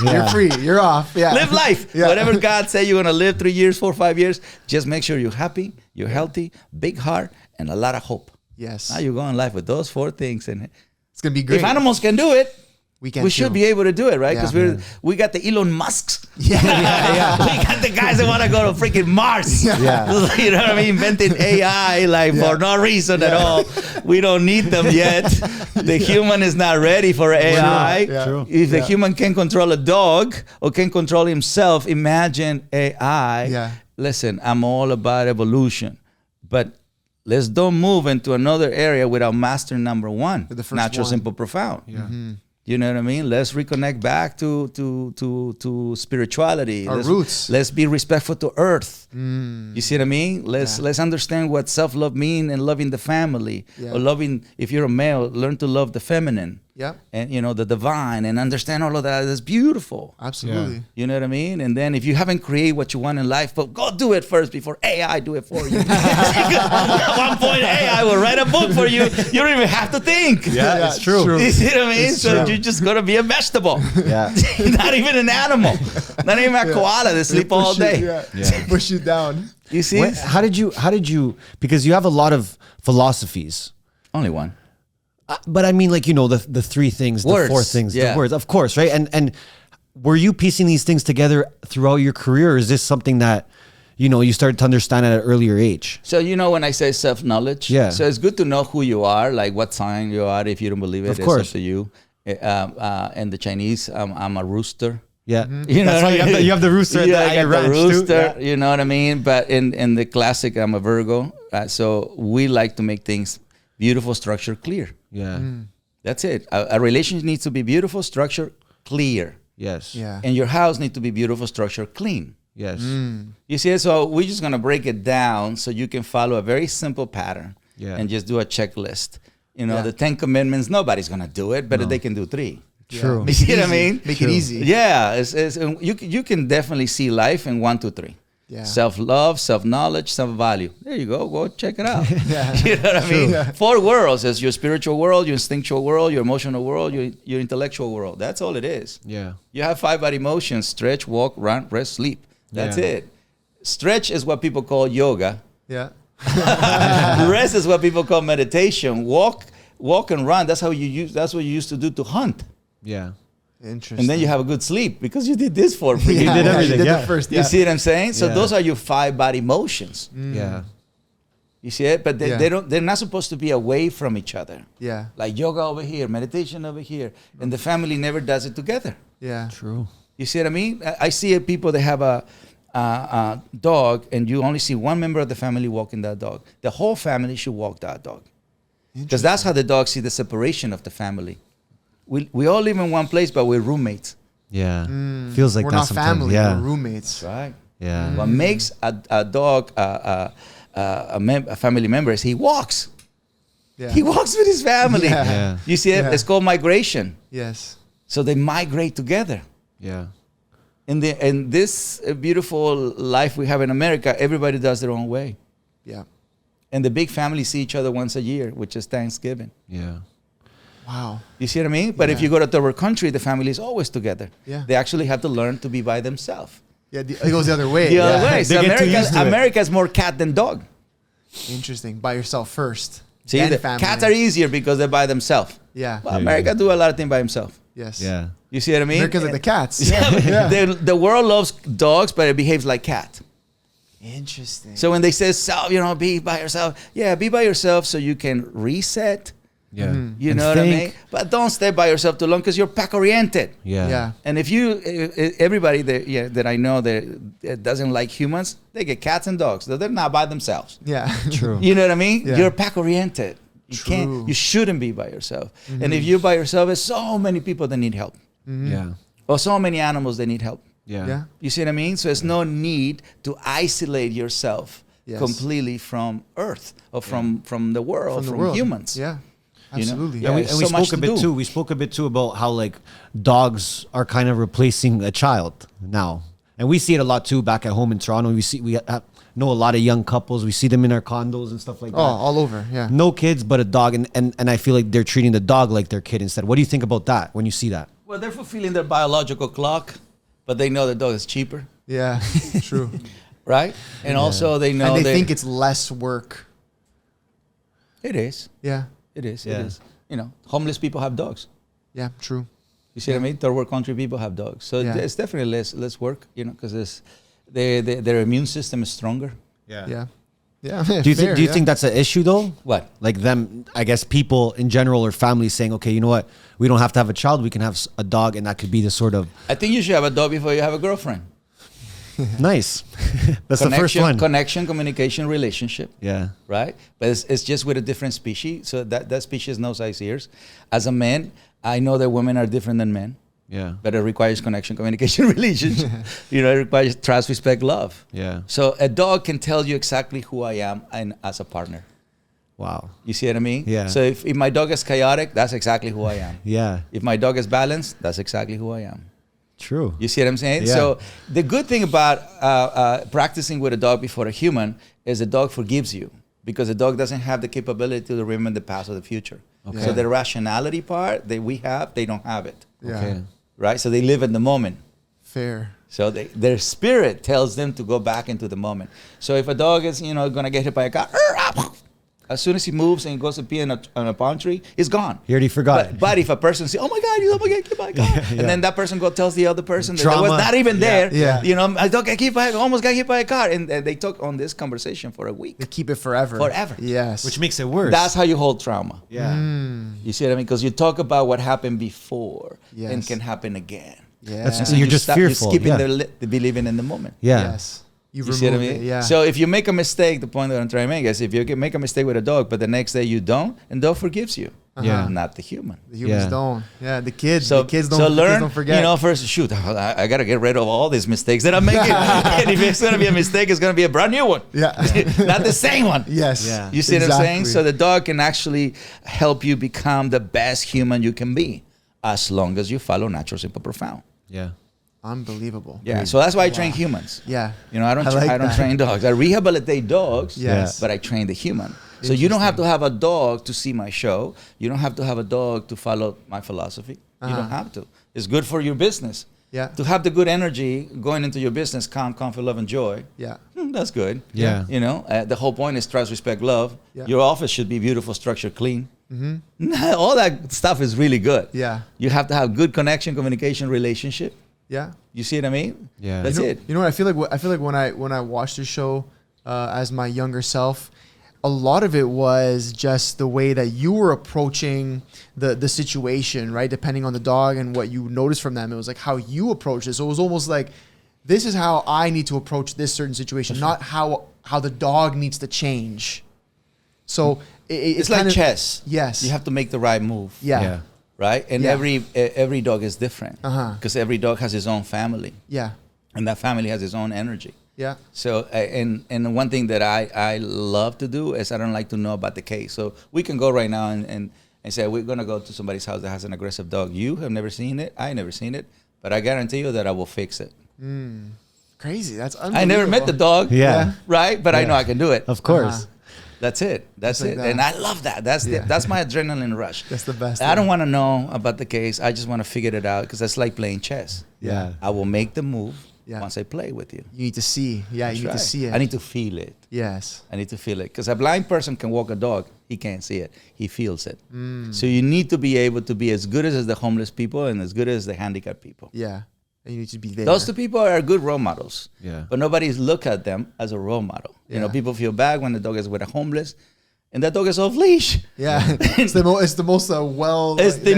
You're free. You're off. Yeah. Live life. Yeah. Whatever God say you're going to live 3 years, 4, 5 years, just make sure you're happy, you're healthy, big heart, and a lot of hope. Yes. Now you go in life with those 4 things. And It's gonna be great. if animals can do it, we can. we should be able to do it, right? Because Yeah. we got the Elon Musks. Yeah. We got the guys that want to go to freaking Mars. Yeah. You know what I mean? Inventing AI for no reason at all. We don't need them yet. The human is not ready for AI. Yeah. True. If the human can control a dog or can control himself, imagine AI. Yeah. Listen, I'm all about evolution, but let's don't move into another area without master number one. The first natural, one. simple, profound. Yeah. Mm-hmm. You know what I mean? Let's reconnect back to spirituality. Our roots. Let's be respectful to earth. You see what I mean? Let's understand what self-love mean and loving the family. Yeah. Or loving, if you're a male, learn to love the feminine. Yeah. And the divine, and understand all of that. That's beautiful. Absolutely. You know what I mean? And then if you haven't created what you want in life, but go do it first before AI do it for you. At one point, AI will write a book for you. You don't even have to think. Yeah, it's true. You see what I mean? It's So true. you're just gonna be a vegetable. Yeah. Not even an animal. Not even a koala that sleep all day. Yeah. Push you down. You see? How did you, because you have a lot of philosophies. Only one. But I mean, like, the 3 things, Words. the 4 things, Yeah. the words, of course, right? And were you piecing these things together throughout your career, or is this something that, you started to understand at an earlier age? So when I say self-knowledge, Yeah. so it's good to know who you are, like what sign you are. If you don't believe it, Of it's course. up to you. And the Chinese, I'm a rooster. Yeah. You know That's what why I mean? you have the rooster at I your got the ranch too. rooster. Yeah. You know what I mean? But in the classic, I'm a Virgo. So we like to make things beautiful, structure, clear. Yeah. That's it. A relationship needs to be beautiful, structure, clear. Yes. Yeah. And your house needs to be beautiful, structure, clean. Yes. You see, so we're just gonna break it down so you can follow a very simple pattern. Yeah. And just do a checklist. Yeah. The 10 commandments, nobody's gonna do it, but they can do 3. True. Make You see it what I easy. mean? Make it easy. Yeah, you can definitely see life in 1, 2, 3. Yeah. Self-love, self-knowledge, self-value. There you go. Go check it out. Yeah. You know what I mean? Yeah. 4 worlds. There's your spiritual world, your instinctual world, your emotional world, your intellectual world. That's all it is. Yeah. You have 5 body motions: stretch, walk, run, rest, sleep. That's Yeah. it. Stretch is what people call yoga. Yeah. Rest is what people call meditation. Walk and run. That's what you used to do to hunt. Yeah. Interesting. And then you have a good sleep because you did this for free. Yeah, You did everything, You did yeah. the first. You Yeah. see what I'm saying? So Yeah. those are your 5 body motions. Yeah. You see it? But they're not supposed to be away from each other. Yeah. Like yoga over here, meditation over here. And the family never does it together. Yeah. True. You see what I mean? I see people that have a dog and you only see one member of the family walking that dog. The whole family should walk that dog. Because that's how the dog see the separation of the family. We all live in one place, but we're roommates. Yeah. Feels like we're that not sometimes. family, Yeah. we're roommates. Right. Yeah. What makes a dog a family member is he walks. Yeah. He walks with his family. Yeah. Yeah. You see it? Yeah. It's called migration. Yes. So they migrate together. Yeah. In this beautiful life we have in America, everybody does their own way. Yeah. And the big families see each other once a year, which is Thanksgiving. Yeah. Wow. You see what I mean? But if Yeah. you go to third world country, the family is always together. Yeah. They actually have to learn to be by themselves. Yeah, it goes the other way. The other Yeah. way. So They get too used to it. America is more cat than dog. Interesting. By yourself first. See, then the family. cats are easier because they're by themselves. Yeah. Well, America do a lot of things by himself. Yes. Yeah. You see what I mean? America's like the cats. Yeah. The world loves dogs, but it behaves like cat. Interesting. So when they say, be by yourself. Yeah, be by yourself so you can reset. Yeah. You And know what I think. mean? But don't stay by yourself too long because you're pack oriented. Yeah. Yeah. And if everybody that I know that doesn't like humans, they get cats and dogs. They're not by themselves. Yeah. True. You know what I mean? Yeah. You're pack oriented. True. You shouldn't be by yourself. And if you're by yourself, there's so many people that need help. Yeah. Or so many animals that need help. Yeah. Yeah. You see what I mean? So there's no need to isolate yourself Yes. completely from Earth or from the world, from world. humans. Yeah. You know? Absolutely. Yeah, And we, there's and we so much spoke a to bit do. too. We spoke a bit too about how like dogs are kind of replacing a child now, and we see it a lot too back at home in Toronto. We know a lot of young couples. We see them in our condos and stuff like that. Oh, all over. Yeah. No kids, but a dog, and I feel like they're treating the dog like their kid instead. What do you think about that when you see that? Well, they're fulfilling their biological clock, but they know the dog is cheaper, Yeah. True. right? And also they know And they think it's less work. it is. Yeah. It is. Yeah. It is. You know, homeless people have dogs. Yeah. True. You see what I mean? Third world country people have dogs. So Yeah. it's definitely less work, you know, because their immune system is stronger. Yeah. Yeah. Do you think that's an issue though? What? Like them, I guess people in general or families saying, okay, you know what? We don't have to have a child. We can have a dog, and that could be the sort of I think you should have a dog before you have a girlfriend. nice. That's the first one. Connection, communication, relationship. Yeah. Right? But it's just with a different species. So that species knows eyes, ears. As a man, I know that women are different than men. Yeah. But it requires connection, communication, relationship. You know, it requires trust, respect, love. Yeah. So a dog can tell you exactly who I am and as a partner. Wow. You see what I mean? Yeah. So if my dog is chaotic, that's exactly who I am. Yeah. If my dog is balanced, that's exactly who I am. True. You see what I'm saying? Yeah. So the good thing about practicing with a dog before a human is the dog forgives you because the dog doesn't have the capability to remember the past or the future. Okay. So the rationality part that we have, they don't have it. Yeah. Okay. Right? So they live in the moment. Fair. So their spirit tells them to go back into the moment. So if a dog is, going to get hit by a car, as soon as he moves and goes to pee on a palm tree, it's gone. He already forgot. But if a person says, "Oh my God, you get hit by a car," Yeah. and then that person tells the other person that Trauma. was not even there, Yeah. I don't get almost got hit by a car, and they talk on this conversation for a week. They keep it forever. Forever. Yes. Which makes it worse. That's how you hold trauma. yeah. You see what I mean? Because you talk about what happened before Yes. and can happen again. Yeah. That's so you're just fearful. You're skipping Yeah. the believing in the moment. Yeah. Yes. You see what I mean? It, yeah. So if you make a mistake, the point that I'm trying to make is if you make a mistake with a dog, but the next day you don't, and dog forgives you. Yeah. Not the human. the humans Yeah. don't. Yeah. The kids. So the kids don't. So the kids learn. don't forget. First shoot. I got to get rid of all these mistakes that I'm making. And if it's gonna be a mistake, it's gonna be a brand new one. Yeah. Not the same one. Yes. Yeah. You see what I'm saying? Exactly. So the dog can actually help you become the best human you can be, as long as you follow natural, simple, profound. Yeah. Unbelievable. Yeah. So that's why I train humans. Yeah. I don't. like I don't that. train dogs. I rehabilitate dogs. Yes. But I train the human. So you don't have to have a dog to see my show. You don't have to have a dog to follow my philosophy. You don't have to. It's good for your business. Yeah. To have the good energy going into your business, calm, comfort, love, and joy. Yeah. That's good. Yeah. The whole point is trust, respect, love. Yeah. Your office should be beautiful, structured, clean. All that stuff is really good. Yeah. You have to have good connection, communication, relationship. Yeah. You see what I mean? Yeah. That's it. You know what I feel like? I feel like when I watch the show as my younger self, a lot of it was just the way that you were approaching the situation, right? Depending on the dog and what you noticed from them. It was like how you approach it. So it was almost like, this is how I need to approach this certain situation, not how the dog needs to change. So it's like chess. Yes. You have to make the right move. Yeah. Right? And every dog is different. Because every dog has his own family. Yeah. And that family has its own energy. Yeah. So, and one thing that I love to do is I don't like to know about the case. So we can go right now and say, we're going to go to somebody's house that has an aggressive dog. You have never seen it. I never seen it. But I guarantee you that I will fix it. Crazy. That's unbelievable. I never met the dog. Yeah. Right? But I know I can do it. Of course. That's it. That's it. That. And I love that. That's my adrenaline rush. That's the best. I don't want to know about the case. I just want to figure it out because that's like playing chess. Yeah. I will make the move once I play with you. You need to see. Yeah, you need to see it. I need to feel it. Yes. I need to feel it. Because a blind person can walk a dog. He can't see it. He feels it. So you need to be able to be as good as the homeless people and as good as the handicapped people. Yeah. And you need to be there. Those two people are good role models. Yeah. But nobody's look at them as a role model. You know, people feel bad when the dog is with a homeless. And that dog is off leash. Yeah, it's the most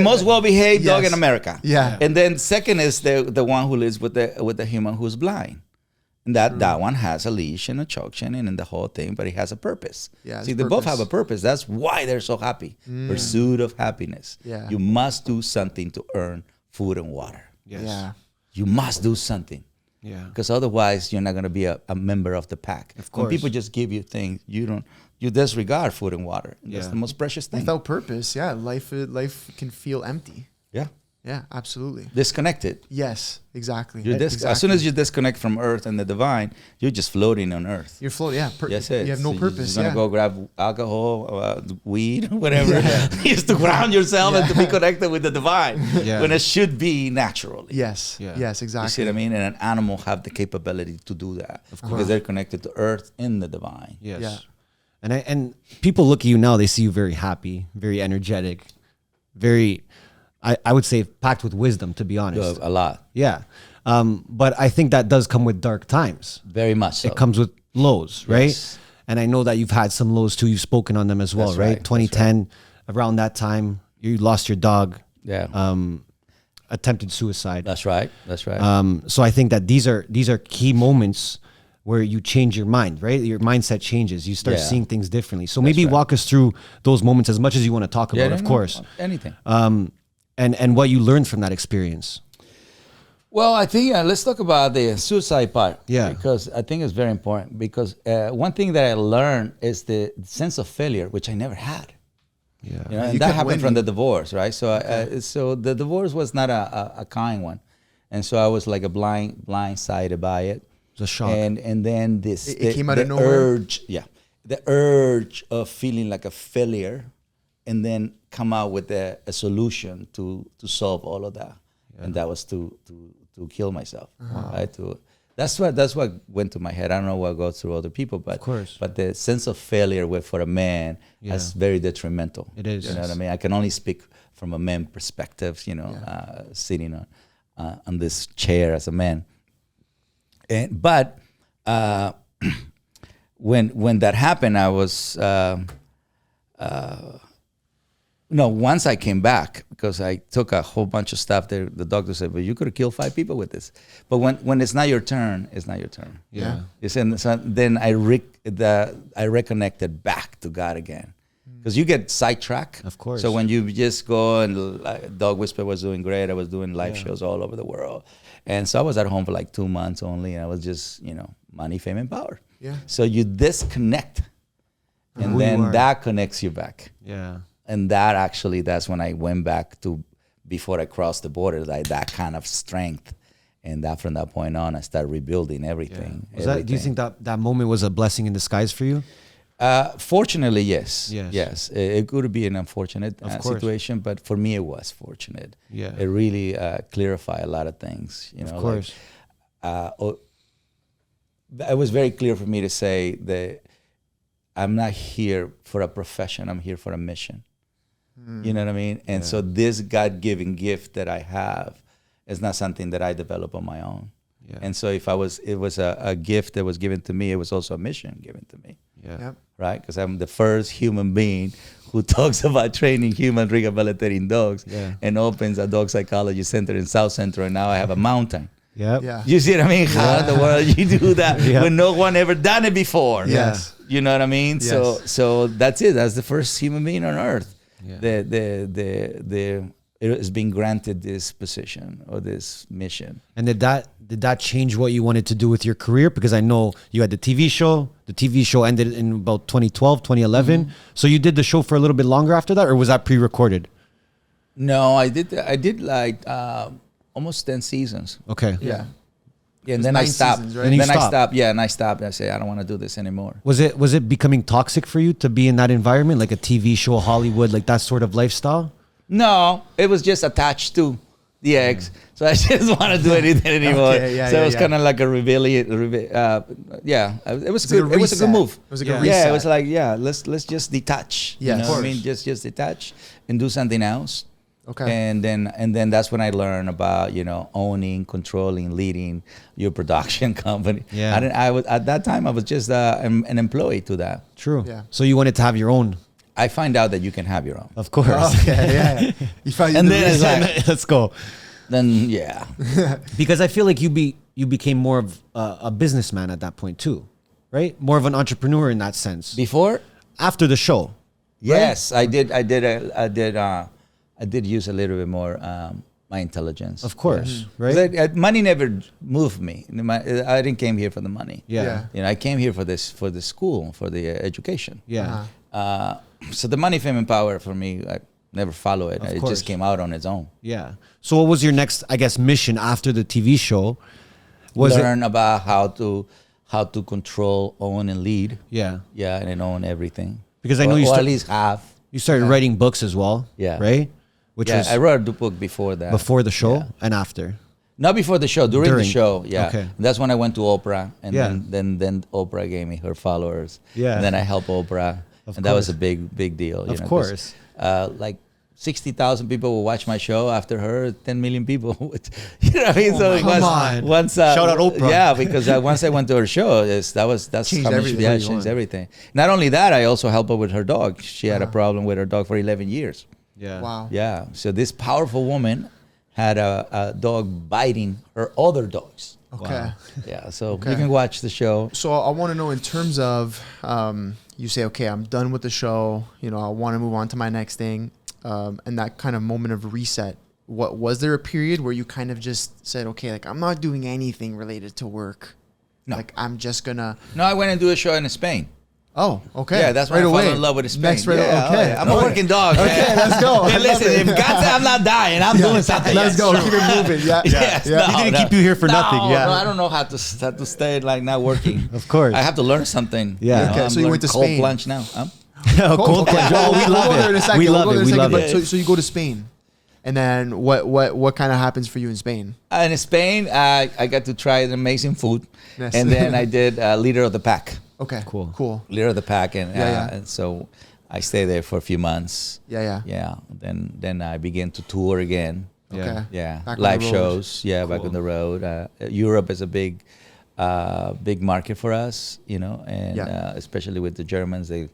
most well behaved dog in America. Yeah, and then second is the one who lives with the human who's blind, and that one has a leash and a choke chain and the whole thing, but he has a purpose. Yeah, see, they both have a purpose. That's why they're so happy. Pursuit of happiness. Yeah, you must do something to earn food and water. Yes. Yeah, you must do something. Yeah, because otherwise you're not going to be a member of the pack. Of course, when people just give you things, you disregard food and water. That's the most precious thing. Without purpose, life can feel empty. Yeah, absolutely. Disconnected. Yes, exactly. As soon as you disconnect from earth and the divine, you're just floating on earth. You're floating, Yes, you have no purpose. You're going to go grab alcohol, weed, whatever, just to ground yourself and to be connected with the divine when it should be naturally. Yes, yes, exactly. You see what I mean? And an animal have the capability to do that. Of course. Because they're connected to earth and the divine. Yes. Yeah. And people look at you now, they see you very happy, very energetic, very, I would say, packed with wisdom, to be honest. A lot. Yeah. But I think that does come with dark times. Very much so. It comes with lows, right? And I know that you've had some lows too. You've spoken on them as well, right? 2010, around that time, you lost your dog. Yeah. Attempted suicide. That's right. So I think that these are key moments where you change your mind, right? Your mindset changes. You start seeing things differently. So maybe walk us through those moments as much as you want to talk about, of course. Anything. And what you learned from that experience. Well, I think let's talk about the suicide part. Yeah. Because I think it's very important. Because one thing that I learned is the sense of failure, which I never had. Yeah. You know, and that happened from the divorce, right? So, so the divorce was not a kind one, and so I was like blindsided by it. It was a shock. And then it came out of nowhere. The urge of feeling like a failure, and then come out with a solution to solve all of that, and that was to kill myself. Right? That's what went to my head. I don't know what goes through other people, but of course. But the sense of failure for a man is very detrimental. It is. You know what I mean? I can only speak from a man perspective. You know, sitting on this chair as a man. But when that happened, I was once I came back, because I took a whole bunch of stuff there, the doctor said, "But you could have killed 5 people with this." But when it's not your turn, it's not your turn. Yeah. So then I reconnected back to God again, because you get sidetracked. Of course. So when you just go and Dog Whisper was doing great, I was doing live shows all over the world, and so I was at home for like 2 months only, and I was just money, fame, and power. Yeah. So you disconnect, and then that connects you back. Yeah. And that's when I went back to, before I crossed the border, like that kind of strength. And that from that point on, I started rebuilding everything. Yeah. Do you think that moment was a blessing in disguise for you? Fortunately, yes. Yes. It could be an unfortunate situation, but for me, it was fortunate. Yeah. It really clarified a lot of things. Of course. It was very clear for me to say that I'm not here for a profession. I'm here for a mission. You know what I mean? And so this God-given gift that I have is not something that I develop on my own. Yeah. And so it was a gift that was given to me. It was also a mission given to me. Yeah. right? Because I'm the first human being who talks about training human rehabilitating dogs and opens a dog psychology center in South Central. And now I have a mountain. Yep. Yeah. You see what I mean? How in the world you do that when no one ever done it before? Yes. You know what I mean? Yes. So that's it. That's the first human being on earth. Yeah. It has been granted this position or this mission. And did that change what you wanted to do with your career? Because I know you had the TV show. The TV show ended in about 2012, 2011. Mm-hmm. So you did the show for a little bit longer after that, or was that pre-recorded? No, I did like almost 10 seasons. Okay. Yeah. And then I stopped. Seasons, right? And then I stopped. Yeah, and I stopped. I say I don't want to do this anymore. Was it becoming toxic for you to be in that environment, like a TV show, Hollywood, like that sort of lifestyle? No, it was just attached to the eggs. So I just want to do anything anymore. So it was kind of like a rebellion. It was good. It was a good move. It was a good reset. reset. It was like, let's just detach. Yeah, you know what I mean? Just detach and do something else. Okay. And then that's when I learned about, owning, controlling, leading your production company. Yeah. I was at that time I was just an employee to that. True. Yeah. So you wanted to have your own. I find out that you can have your own. Of course. Okay, yeah. You found And then it's like, let's go. Then yeah. Because I feel like you became more of a businessman at that point too, right? More of an entrepreneur in that sense. Before? After the show. Yes, right? I did use a little bit more my intelligence. Of course, right? 'Cause money never moved me. I didn't came here for the money. Yeah. I came here for the school, for the education. Yeah. So the money, fame, and power for me, I never follow it. It course. just came out on its own. Yeah. So what was your next, I guess, mission after the TV show? Learn about how to control, own, and lead. Yeah. Yeah, and then own everything. Because I know you at least half. You started writing books as well. Yeah. Right? Which was I wrote a book before that. before the show and after. Not before the show, during the show. Yeah. Okay. That's when I went to Oprah, and Yeah. then Oprah gave me her followers. Yeah. And then I helped Oprah, and that was a big deal. Of course. Like 60,000 people will watch my show after her. 10 million people. You know what I mean? So it was once. Shout out Oprah. Yeah, because once I went to her show, that's Changed how much. everything. Yeah, changed everything. Not only that, I also helped her with her dog. She had a problem with her dog for 11 years. Yeah. Wow. Yeah. So this powerful woman had a dog biting her other dogs. Okay. Wow. Yeah. So you can watch the show. So I want to know, in terms of, you say, okay, I'm done with the show. I want to move on to my next thing. And that kind of moment of reset. What was there a period where you kind of just said, okay, like I'm not doing anything related to work. No. Like I'm just gonna. No, I went and do a show in Spain. Oh, okay. Yeah, that's why I fell in love with Spain. Next, right? Yeah, okay. I'm a working dog. Okay, Man. let's go. Hey, listen, if God said I'm not dying, I'm doing something. Let's go. Keep it moving. Yeah. Yes, yeah. He didn't keep you here for nothing. Yeah. No, I don't know how to stay like not working. Of course. I have to learn something. Yeah. Okay, I'm so you went to cold Spain. plunge now. Cold plunge. Oh, we love it. We love it. We love it. So you go to Spain, and then what kind of happens for you in Spain? In Spain, I got to try the amazing food, Yes. and then I did leader of the pack. Okay. Cool. Leader of the pack, and Yeah. and so I stayed there for a few months. Yeah. Then I began to tour again. Okay. Yeah, Back on live the road. shows. Yeah, back on the road. Europe is a big market for us, and especially with the Germans, they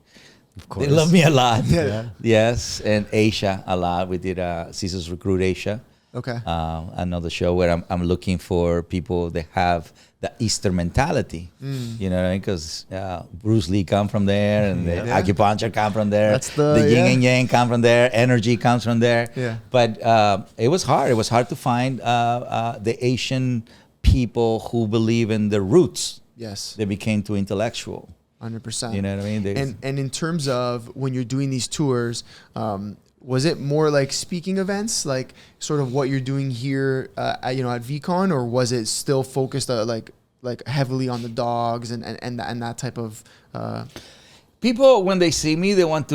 love me a lot. Yeah. Yes, and Asia a lot. We did Cesar's Recruit Asia. Okay. Another show where I'm looking for people that have the Eastern mentality, you know what I mean? Because Bruce Lee come from there, and the acupuncture come from there. That's the yin and yang come from there. Energy comes from there. Yeah. But it was hard. It was hard to find the Asian people who believe in their roots. Yes. They became too intellectual. 100%. You know what I mean? And in terms of when you're doing these tours, was it more like speaking events, like sort of what you're doing here, at VCon, or was it still focused like heavily on the dogs and that type of? People, when they see me, they want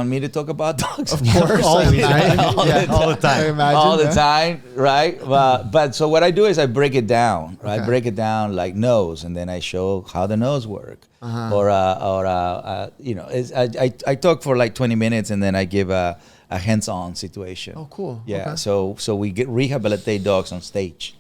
me to talk about dogs. Of course, all the time. all the time. I imagine, all the time, right? But so what I do is I break it down. Right? Okay. I break it down like nose, and then I show how the nose work. Or I talk for like 20 minutes, and then I give a hands-on situation. Oh, cool. Yeah. Okay. So we rehabilitate dogs on stage.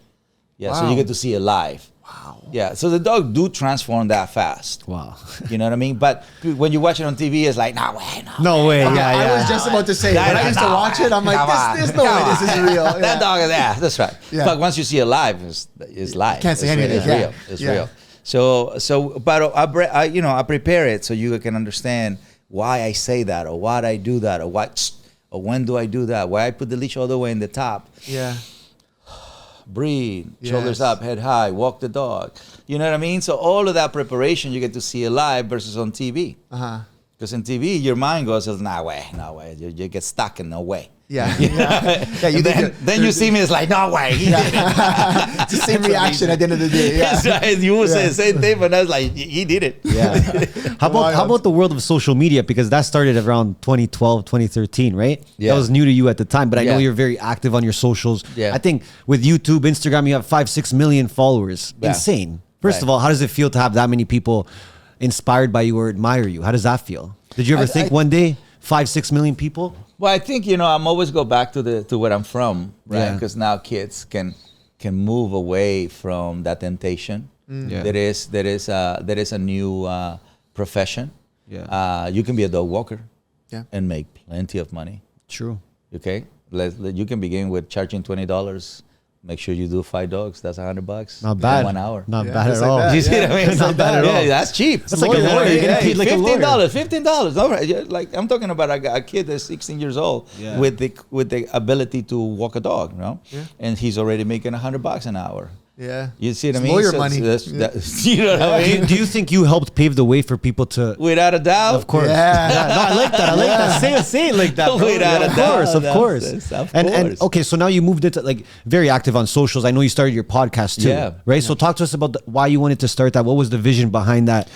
Yeah. So Wow. you get to see it live. Wow. Yeah, so the dog do transform that fast. Wow. You know what I mean? But when you watch it on TV, it's like, no way, no way. I was just about to say, when I used to watch it, I'm like, there's no way this is real. Yeah. That dog is, that's right. Yeah. But once you see it live, it's live. Can't say anything. It's real. It's real. So, but I prepare it so you can understand why I say that, or why I do that, or when do I do that, why I put the leash all the way in the top. Yeah. Breathe, shoulders up, head high, walk the dog. You know what I mean? So all of that preparation you get to see it live versus on TV. Because in TV, your mind goes, no way. You get stuck in no way. Yeah. Then you see me, it's like, no way. It's the same reaction at the end of the day. Yeah. Right. You will say the same thing, but I was like, he did it. Yeah. How about the world of social media? Because that started around 2012, 2013, right? Yeah. That was new to you at the time, but I know you're very active on your socials. Yeah. I think with YouTube, Instagram, you have 5-6 million followers. Yeah. Insane. First of all, how does it feel to have that many people inspired by you or admire you? How does that feel? Did you ever think one day 5-6 million people? Well, I think I'm always go back to where I'm from, right? Because now kids can move away from that temptation. Yeah. There is a new profession. Yeah. You can be a dog walker. Yeah. And make plenty of money. True. Okay. You can begin with charging $20. Make sure you do 5 dogs. That's $100. Not bad. 1 hour. Not bad at all. That. You see what I mean? It's not bad at all. Yeah, that's cheap. That's like a lawyer. You're getting paid like a lawyer. $15. All right. Like I'm talking about a kid that's 16 years old with the ability to walk a dog, Yeah. And he's already making $100 an hour. Yeah. You see what I mean? Lawyer money. You know what I mean? Do you think you helped pave the way for people to? Without a doubt. Of course. Yeah. No, I like that. I like that. Say it like that. Bro. Without a doubt. Of course. And okay, so now you moved it to like very active on socials. I know you started your podcast too. Yeah. Right. Yeah. So talk to us about why you wanted to start that. What was the vision behind that?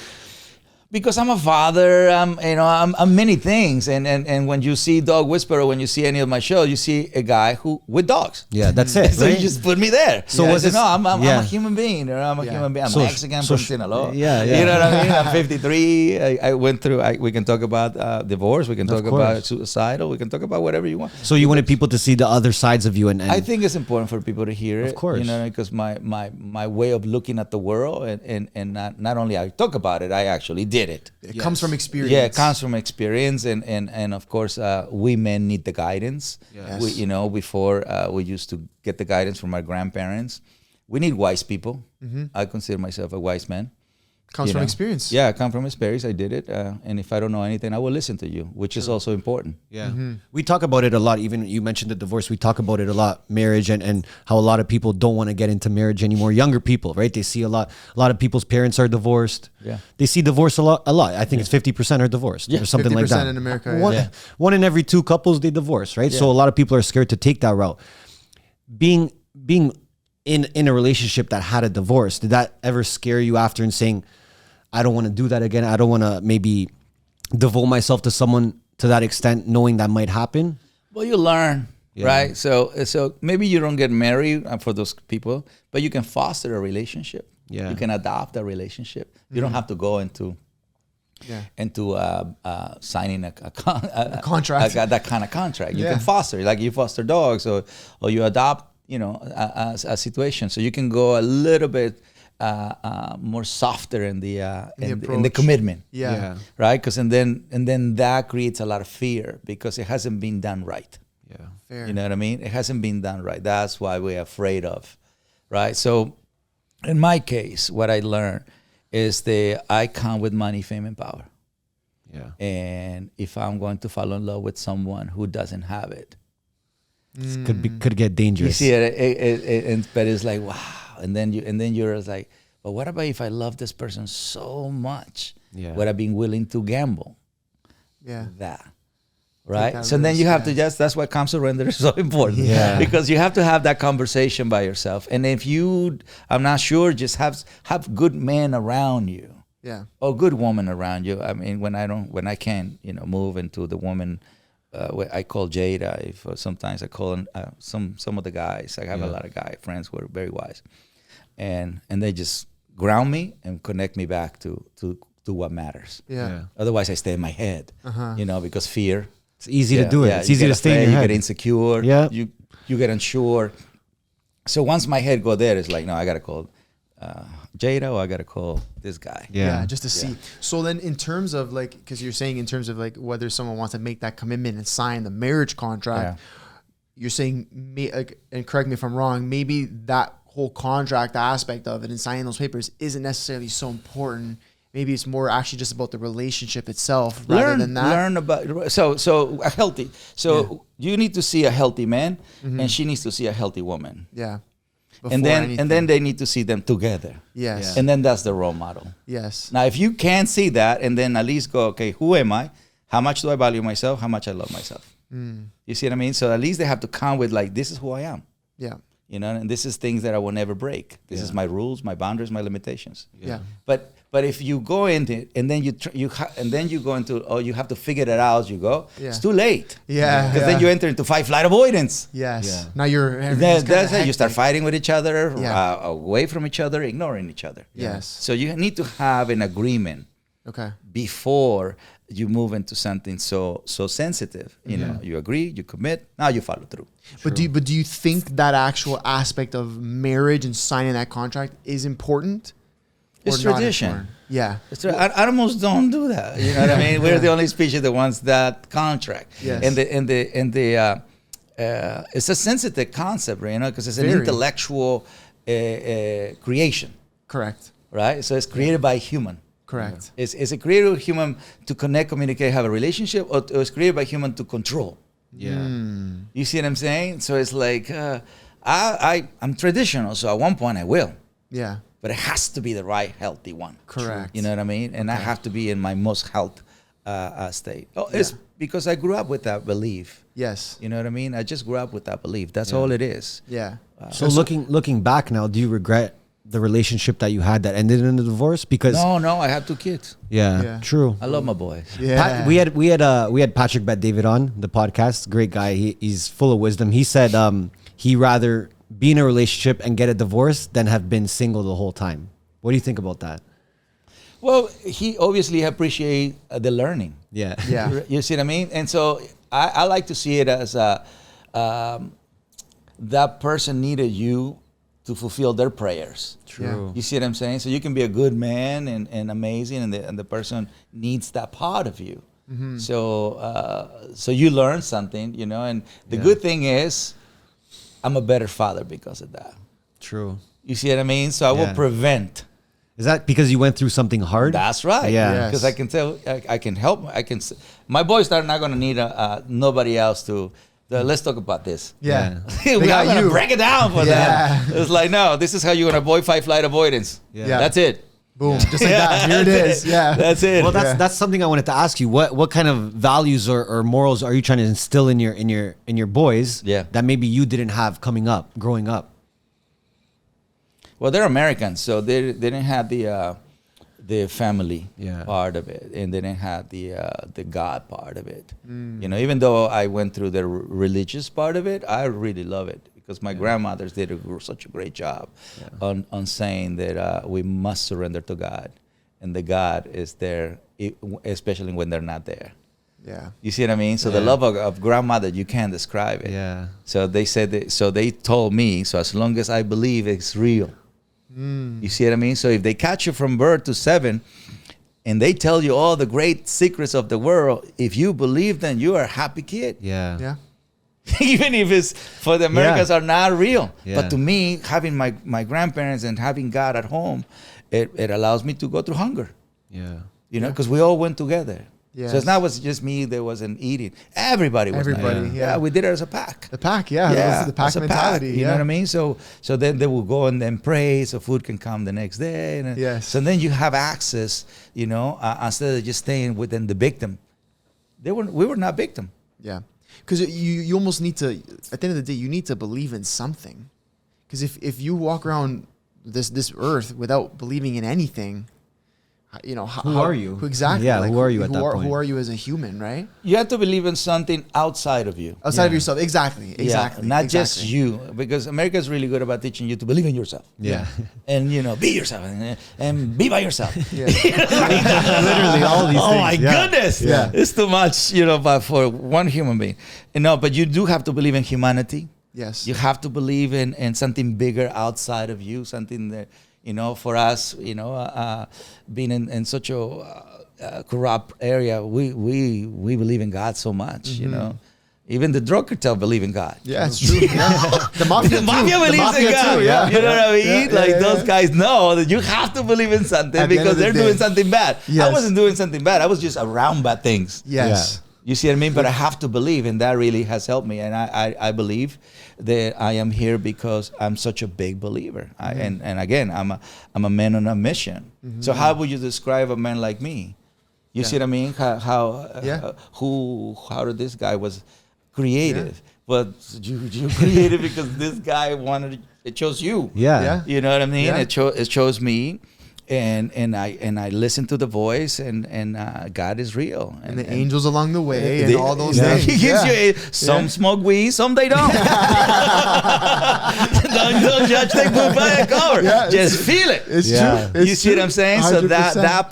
Because I'm a father, I'm many things, and when you see Dog Whisperer, when you see any of my shows, you see a guy with dogs. Yeah, that's it. So you just put me there. So I'm a human being, or I'm a human being. I'm Mexican from Sinaloa. Yeah. You know what I mean? I'm 53. I went through. We can talk about divorce. We can talk about suicidal. We can talk about whatever you want. So you wanted people to see the other sides of you, and I think it's important for people to hear it. Of course, because my way of looking at the world, and not only I talk about it, I actually did it. It comes from experience. Yeah, it comes from experience, and of course, we men need the guidance. Yes. Before we used to get the guidance from our grandparents. We need wise people. Mm-hmm. I consider myself a wise man. Comes from experience. Yeah, I come from experience. I did it. And if I don't know anything, I will listen to you, which is also important. Yeah. Mm-hmm. We talk about it a lot. Even you mentioned the divorce. We talk about it a lot, marriage, and how a lot of people don't want to get into marriage anymore. Younger people, right? They see a lot of people's parents are divorced. Yeah. They see divorce a lot. I think it's 50% are divorced or something like that. 50% in America. One in every 2 couples, they divorce, right? Yeah. So a lot of people are scared to take that route. Being in a relationship that had a divorce, did that ever scare you after and saying, I don't want to do that again. I don't want to maybe devote myself to someone to that extent, knowing that might happen? Well, you learn, right? So maybe you don't get married for those people, but you can foster a relationship. Yeah. You can adopt a relationship. You don't have to go into signing a contract, that kind of contract. You can foster, like you foster dogs, or you adopt, a situation. So you can go a little bit more softer in the commitment, right? Because and then that creates a lot of fear because it hasn't been done right. Yeah, fair. You know what I mean? It hasn't been done right. That's why we're afraid of, right? So, in my case, what I learned is that I come with money, fame, and power. Yeah. And if I'm going to fall in love with someone who doesn't have it, could get dangerous. You see but it's like, wow. And then you're like, but what about if I love this person so much? Yeah. Would I be willing to gamble? Yeah. That. Right? So then you have to that's why calm surrender is so important. Yeah. Because you have to have that conversation by yourself. And if I'm not sure, just have good men around you. Yeah. Or good woman around you. I mean, when I can't, move into the woman, I call Jada. Sometimes I call some of the guys. I have a lot of guy friends who are very wise. And they just ground me and connect me back to what matters. Yeah. Otherwise, I stay in my head, because fear. It's easy to do it. It's easy to stay in your head. You get insecure. Yeah. You get unsure. So once my head go there, it's like, no, I got to call, Jada or I got to call this guy. Yeah, just to see. So then in terms of like, because you're saying in terms of like whether someone wants to make that commitment and sign the marriage contract, you're saying, and correct me if I'm wrong, maybe that whole contract aspect of it and signing those papers isn't necessarily so important. Maybe it's more actually just about the relationship itself rather than that. Learn about, so a healthy, you need to see a healthy man and she needs to see a healthy woman. Yeah. And then they need to see them together. Yes. And then that's the role model. Yes. Now, if you can't see that and then at least go, okay, who am I? How much do I value myself? How much I love myself? You see what I mean? So at least they have to come with like, this is who I am. Yeah. You know, and this is things that I will never break. This is my rules, my boundaries, my limitations. Yeah. But if you go into it and then you go into, oh, you have to figure it out as you go. Yeah. It's too late. Yeah. Because then you enter into fight-flight avoidance. Yes. Yeah. Now you're. That's it. You start fighting with each other, away from each other, ignoring each other. Yes. So you need to have an agreement. Okay. Before you move into something so sensitive, you know, you agree, you commit, now you follow through. But do you think that actual aspect of marriage and signing that contract is important? It's tradition. Yeah. Animals don't do that. You know what I mean? We're the only species that wants that contract. Yes. And it's a sensitive concept, right? You know, because it's an intellectual creation. Correct. Right? So it's created by a human. Correct. Is it created by human to connect, communicate, have a relationship, or it's created by human to control? Yeah. You see what I'm saying? So it's like I'm traditional, so at one point I will. Yeah. But it has to be the right, healthy one. Correct. You know what I mean? And I have to be in my most health state. It's because I grew up with that belief. Yes. You know what I mean? I just grew up with that belief. That's all it is. Yeah. So looking back now, do you regret the relationship that you had that ended in a divorce? Because no, I have 2 kids. Yeah, true. I love my boys. Yeah. We had Patrick Bet-David on the podcast. Great guy. He's full of wisdom. He said he rather be in a relationship and get a divorce than have been single the whole time. What do you think about that? Well, he obviously appreciate the learning. Yeah. You see what I mean? And so I like to see it as that person needed you to fulfill their prayers. True. You see what I'm saying? So you can be a good man and amazing, and the person needs that part of you. Mm-hmm. So you learn something, you know. And the good thing is, I'm a better father because of that. True. You see what I mean? So I will prevent. Is that because you went through something hard? That's right. Yeah. Because I can tell, I can help. My boys are not going to need nobody else to. Let's talk about this. Yeah. We got to break it down for them. It's like, no, this is how you're going to avoid fight-flight avoidance. Yeah. That's it. Boom. Just like that. Here it is. Yeah. That's it. Well, that's something I wanted to ask you. What kind of values or morals are you trying to instill in your boys that maybe you didn't have growing up? Well, they're Americans, so they didn't have the family part of it, and they didn't have the God part of it. You know, even though I went through the religious part of it, I really love it because my grandmothers did such a great job on saying that we must surrender to God, and the God is there, especially when they're not there. Yeah. You see what I mean? So the love of grandmother, you can't describe it. Yeah. So they said so they told me, so as long as I believe it's real. You see what I mean? So if they catch you from birth to 7 and they tell you all the great secrets of the world, if you believe them, you are a happy kid. Yeah. Yeah. Even if it's for the Americans are not real. Yeah. But to me, having my grandparents and having God at home, it allows me to go through hunger. Yeah. You know, because we all went together. Yes. So it's not was just me that wasn't eating. Everybody was not eating. Yeah. We did it as a pack. The pack, the pack as a mentality. You know what I mean? So then they will go and then pray so food can come the next day. And so then you have access, you know, instead of just staying within the victim. We were not victim. Yeah. Because you almost need to, at the end of the day, you need to believe in something. Because if you walk around this earth without believing in anything, you know, who are you? Exactly. Yeah, like, who are you at that point? Who are you as a human, right? You have to believe in something outside of you. Outside of yourself. Exactly. Not just you. Because America is really good about teaching you to believe in yourself. Yeah. And, you know, be yourself and be by yourself. Yeah. Literally all these things. Oh, my goodness. Yeah. It's too much, you know, but for one human being. You know, but you do have to believe in humanity. Yes. You have to believe in something bigger outside of you, something that, You know, for us, you know, being in such a corrupt area, we believe in God so much, you know. Even the drug cartel believe in God. Yeah, it's true. Yeah. The mafia believes in God. Too, yeah. You know what I mean? Those guys know that you have to believe in something because they're doing something bad. Yes. I wasn't doing something bad. I was just around bad things. Yes. You see what I mean? But I have to believe, and that really has helped me. And I believe that I am here because I'm such a big believer. And again, I'm a man on a mission. So how would you describe a man like me? You see what I mean? How did this guy was creative? But you created because this guy it chose you. Yeah. You know what I mean? It chose me. And I listen to the voice, and God is real, and the angels along the way, and all those things. He gives you some smoke weed, some they don't. don't judge the book by a cover. Just feel it. It's true. You see what I'm saying? 100%. So that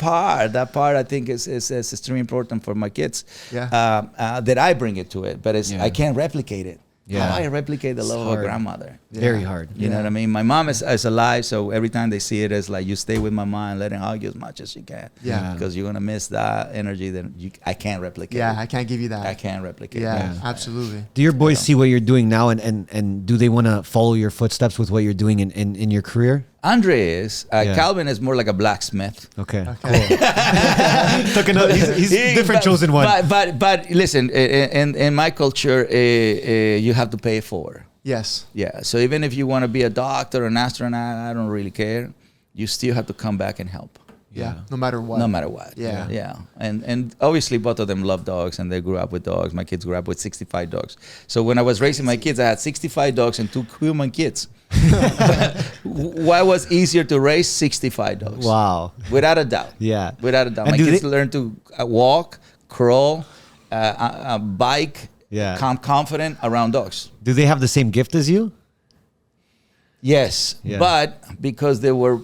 part I think is extremely important for my kids. That I bring it to it, but I can't replicate it. How I replicate the love of a grandmother. Very hard. You know what I mean? My mom is alive, so every time they see it, it's like, you stay with my mom, let her hug you as much as you can. Because you're going to miss that energy that I can't replicate. I can't give you that. I can't replicate that. Absolutely. Do your boys see what you're doing now, and do they want to follow your footsteps with what you're doing in your career? Andre is. Calvin is more like a blacksmith. Okay. Cool. he's different chosen one. But listen, in my culture, you have to pay it forward. Yes. Yeah. So even if you want to be a doctor or an astronaut, I don't really care. You still have to come back and help. No matter what. No matter what. Yeah. And obviously both of them love dogs, and they grew up with dogs. My kids grew up with 65 dogs. So when I was raising my kids, I had 65 dogs and 2 human kids. What was easier to raise? 65 dogs. Wow. Without a doubt. Yeah. Without a doubt. And my kids learned to walk, crawl, bike, come confident around dogs. Do they have the same gift as you? Yes. But because they were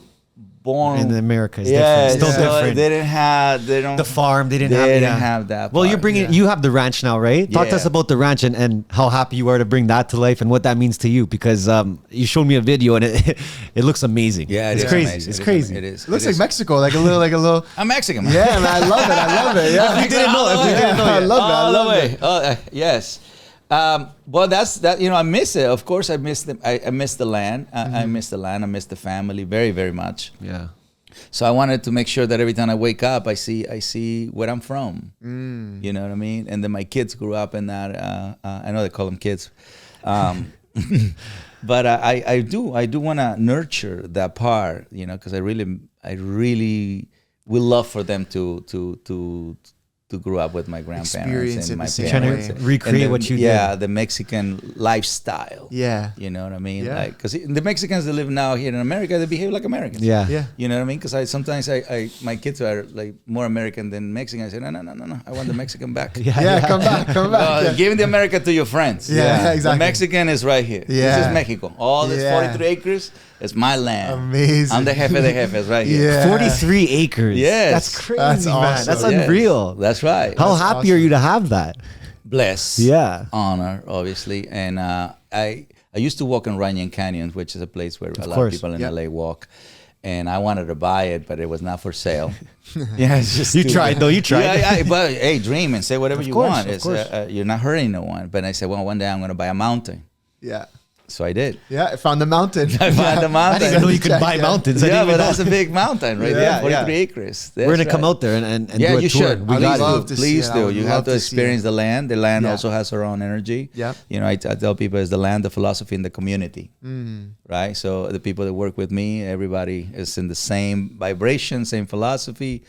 born in America, is different. Still different. They didn't have the farm. They didn't have that. Well, part. You have the ranch now, right? Talk to us about the ranch and how happy you are to bring that to life and what that means to you, because you showed me a video and it looks amazing. Yeah, it's crazy. Amazing. It's crazy. It looks like Mexico, like a little. I'm Mexican, man. Yeah, man, I love it. Yeah, if you didn't know, I love it. Yes. Well, that's that. You know, I miss it. Of course, I miss the land. I miss the land. I miss the family very, very much. Yeah. So I wanted to make sure that every time I wake up, I see where I'm from. You know what I mean? And then my kids grew up in that. I know they call them kids, but I do want to nurture that part. You know, because I really would love for them to grow up with my grandparents and my parents. Trying to recreate what you did. Yeah, the Mexican lifestyle. Yeah. You know what I mean? Yeah. Like, because the Mexicans that live now here in America, they behave like Americans. Yeah. You know what I mean? Because sometimes my kids are like more American than Mexican. I say, no. I want the Mexican back. Come back. Give the America to your friends. Yeah, exactly. The Mexican is right here. Yeah. This is Mexico. All this 43 acres is my land. Amazing. I'm the jefe de jefes right here. Yeah. 43 acres. Yes. That's crazy, That's man. awesome. That's Yes. unreal. That's right. How happy are you to have that? Blessed. Yeah. Honor, obviously. And I used to walk in Runyon Canyon, which is a place where a lot of people in LA walk. And I wanted to buy it, but it was not for sale. It's just you tried though. You tried. Yeah, but hey, dream and say whatever you want. Of course. You're not hurting no one. But I said, well, one day I'm going to buy a mountain. Yeah. So I did. Yeah, I found the mountain. I found the mountain. I didn't even know you could buy mountains. Yeah, but that's a big mountain right there, 43 acres. We're going to come out there and do a tour. You should. Please do. You have to experience the land. The land also has her own energy. Yeah. You know, I tell people it's the land, the philosophy, and the community. Right? So the people that work with me, everybody is in the same vibration, same philosophy.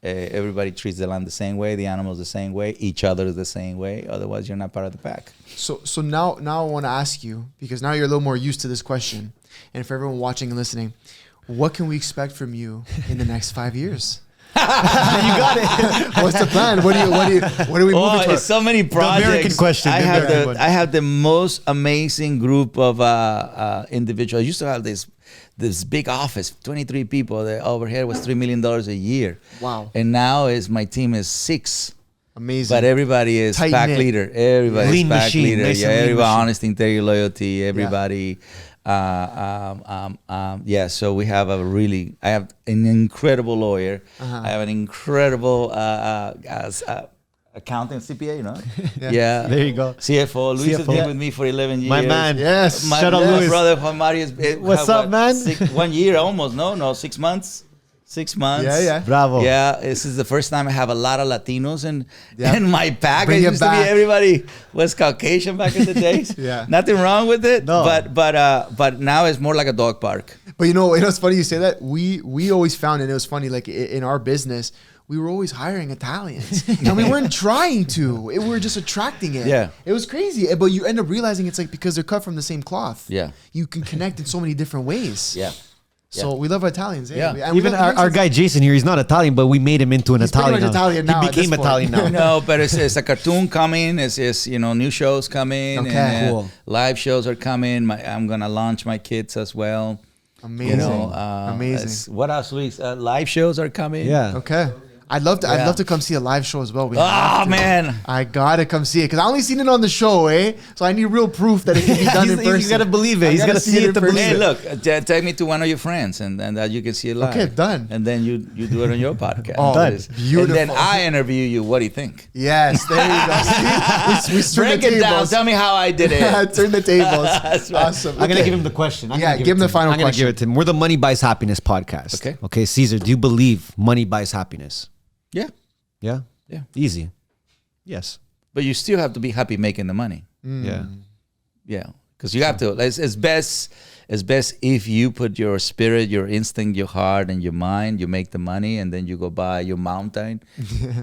Everybody treats the land the same way, the animals the same way, each other the same way. Otherwise, you're not part of the pack. So now I want to ask you, because now you're a little more used to this question, and for everyone watching and listening, what can we expect from you in the next 5 years? You got it. What's the plan? What are we moving towards? So many projects. The American question. I have the most amazing group of individuals. I used to have this big office, 23 people. The overhead was $3 million a year. Wow. And now my team is 6. Amazing. But everybody is Tight pack knit. leader. Everybody's Lean pack machine, leader. nice Yeah, and lean everybody machine. honesty, integrity, loyalty. Everybody. Yeah. So we have I have an incredible lawyer. I have an incredible accountant, CPA, you know? Yeah. There you go. CFO. Luis has CFO. been with me for 11 years. My man. Yes. Shout out Luis. brother Juan Mario. What's up, man? 1 year almost. No, 6 months. 6 months. Yeah. Bravo. Yeah, this is the first time I have a lot of Latinos in Yeah. in my pack. Bring It it used to be back. everybody was Caucasian back in the days. Yeah. Nothing wrong with it. No. But now it's more like a dog park. But you know, it's funny you say that. We always found, and it was funny, like in our business, we were always hiring Italians, and we weren't trying to. We were just attracting it. Yeah. It was crazy, but you end up realizing it's like because they're cut from the same cloth. Yeah. You can connect in so many different ways. Yeah. So we love Italians. Yeah. And we Even love our guy Jason here, he's not Italian, but we made him into an He's pretty Italian. much Italian now He at became this point. Italian now. No, but it's a cartoon coming. It's new shows coming. Okay. and, Cool. Live shows are coming. I'm gonna launch my kids as well. Amazing. Amazing. What else, Luis? Live shows are coming. Yeah. Okay. I'd love to come see a live show as well. We have Oh to. man. I gotta come see it because I only seen it on the show, So I need real proof that it can be done in person. He's got to believe it. I He's gotta got to see it in to person. believe Hey, it. look, take me to one of your friends, and that you can see it live. Okay, done. And then you do it on your podcast. Oh, Done. beautiful. And then I interview you. What do you think? Yes, there you go. See? We Break turned it the down. tables. Tell me how I did it. Turn the tables. That's right. Awesome. I'm gonna Okay. give him the question. Yeah, give him the final I'm gonna question. give it to him. We're the Money Buys Happiness podcast. Okay. Okay, Cesar, do you believe money buys happiness? Yeah. Yeah. Yeah. Easy. Yes. But you still have to be happy making the money. Yeah. Yeah. Because you have to. It's best if you put your spirit, your instinct, your heart, and your mind. You make the money, and then you go buy your mountain,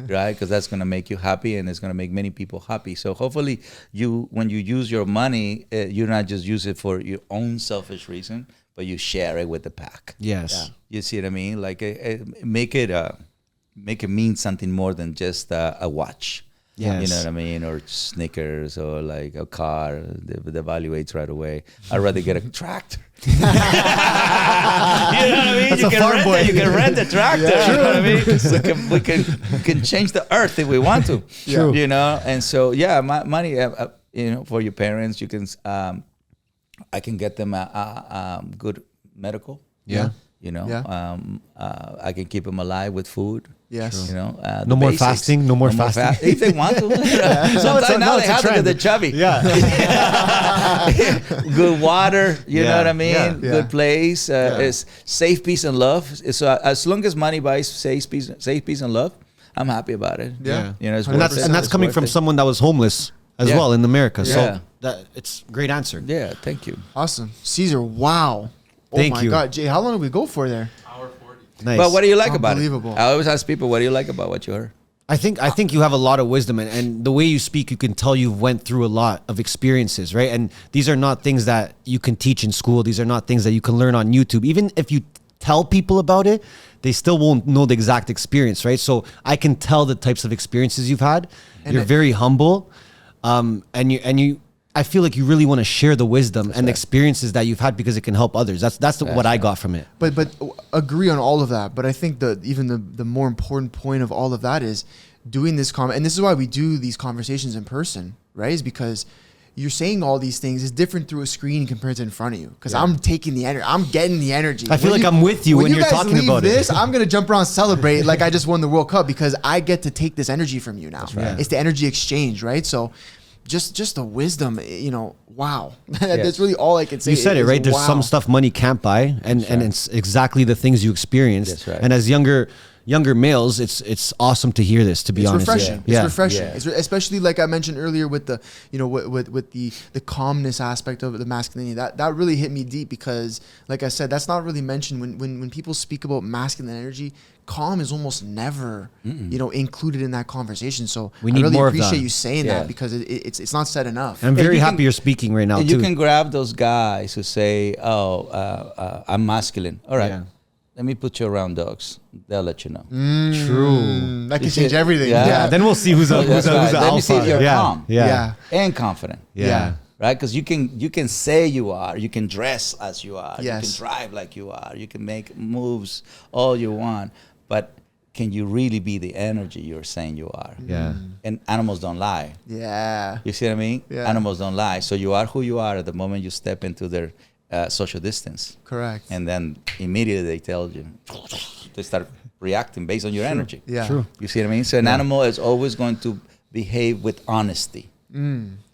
right? Because that's gonna make you happy, and it's gonna make many people happy. So hopefully, when you use your money, you not just use it for your own selfish reason, but you share it with the pack. Yes. You see what I mean? Like make it mean something more than just a watch. Yes. You know what I mean? Or Snickers or like a car that evaluates right away. I'd rather get a tractor. You know what I mean? That's a farm boy. You can rent a tractor. Yeah. You know what I mean? We can change the earth if we want to. True. You know? And so, yeah, money, for your parents, you can, I can get them a good medical. Yeah. You know, Yeah. I can keep them alive with food. Yes. You know, No the more basics. fasting. No more fasting. If they want to. Sometimes now they have to get the chubby. Yeah. Good water, you know Yeah, what I mean? yeah, yeah. Good place. It's safe, peace, and love. So as long as money buys safe, peace, and love, I'm happy about it. Yeah. You know, it's And worth that's it. and that's It's coming worth from it. someone that was homeless as Yeah. well in America. Yeah. So it's a great answer. Yeah, thank you. Awesome. Caesar, wow. Thank my you. God. Jay, how long did we go for there? Nice. But what do you like about it? Unbelievable. I always ask people, what do you like about what you heard? I think you have a lot of wisdom, and the way you speak, you can tell you've went through a lot of experiences, right? And these are not things that you can teach in school. These are not things that you can learn on YouTube. Even if you tell people about it, they still won't know the exact experience, right? So I can tell the types of experiences you've had. And You're very humble, and you. I feel like you really want to share the wisdom and experiences that you've had because it can help others. That's what I got from it. But agree on all of that. But I think even the more important point of all of that is doing this and this is why we do these conversations in person, right? Is because you're saying all these things is different through a screen compared to in front of you. Because I'm taking the energy, I'm getting the energy. I feel like I'm with you when you're guys talking leave about this, it. I'm gonna jump around, celebrate like I just won the World Cup because I get to take this energy from you now. right. It's the energy exchange, right? So. Just the wisdom, wow. That's really all I can say. You said it, is right? There's wow. some stuff money can't buy, and it's exactly the things you experienced. That's right. And as younger males, it's awesome to hear this. To be It's honest, refreshing. Yeah. It's refreshing. Yeah. Especially like I mentioned earlier with the, with the calmness aspect of the masculinity. That really hit me deep because, like I said, that's not really mentioned when people speak about masculine energy. Calm is almost never, included in that conversation. So We I need really more of appreciate that. you saying Yeah. that because it's not said enough. And I'm very you happy can- you're speaking right now And too. you can grab those guys who say, I'm masculine. All right. Yeah. Let me put you around dogs. They'll let you know. True. That can You see change it? everything. Yeah. Yeah. Then we'll see who's a That's who's right. a Let me see alpha. if you're yeah. calm. Yeah. And confident. Yeah. Right? Because you can say you are. You can dress as you are. Yes. You can drive like you are. You can make moves all you want. But can you really be the energy you're saying you are? Yeah. And animals don't lie. Yeah. You see what I mean? Yeah. Animals don't lie. So you are who you are at the moment you step into their social distance. Correct. And then immediately they tell you, they start reacting based on your energy. Yeah. True. You see what I mean? So an animal is always going to behave with honesty.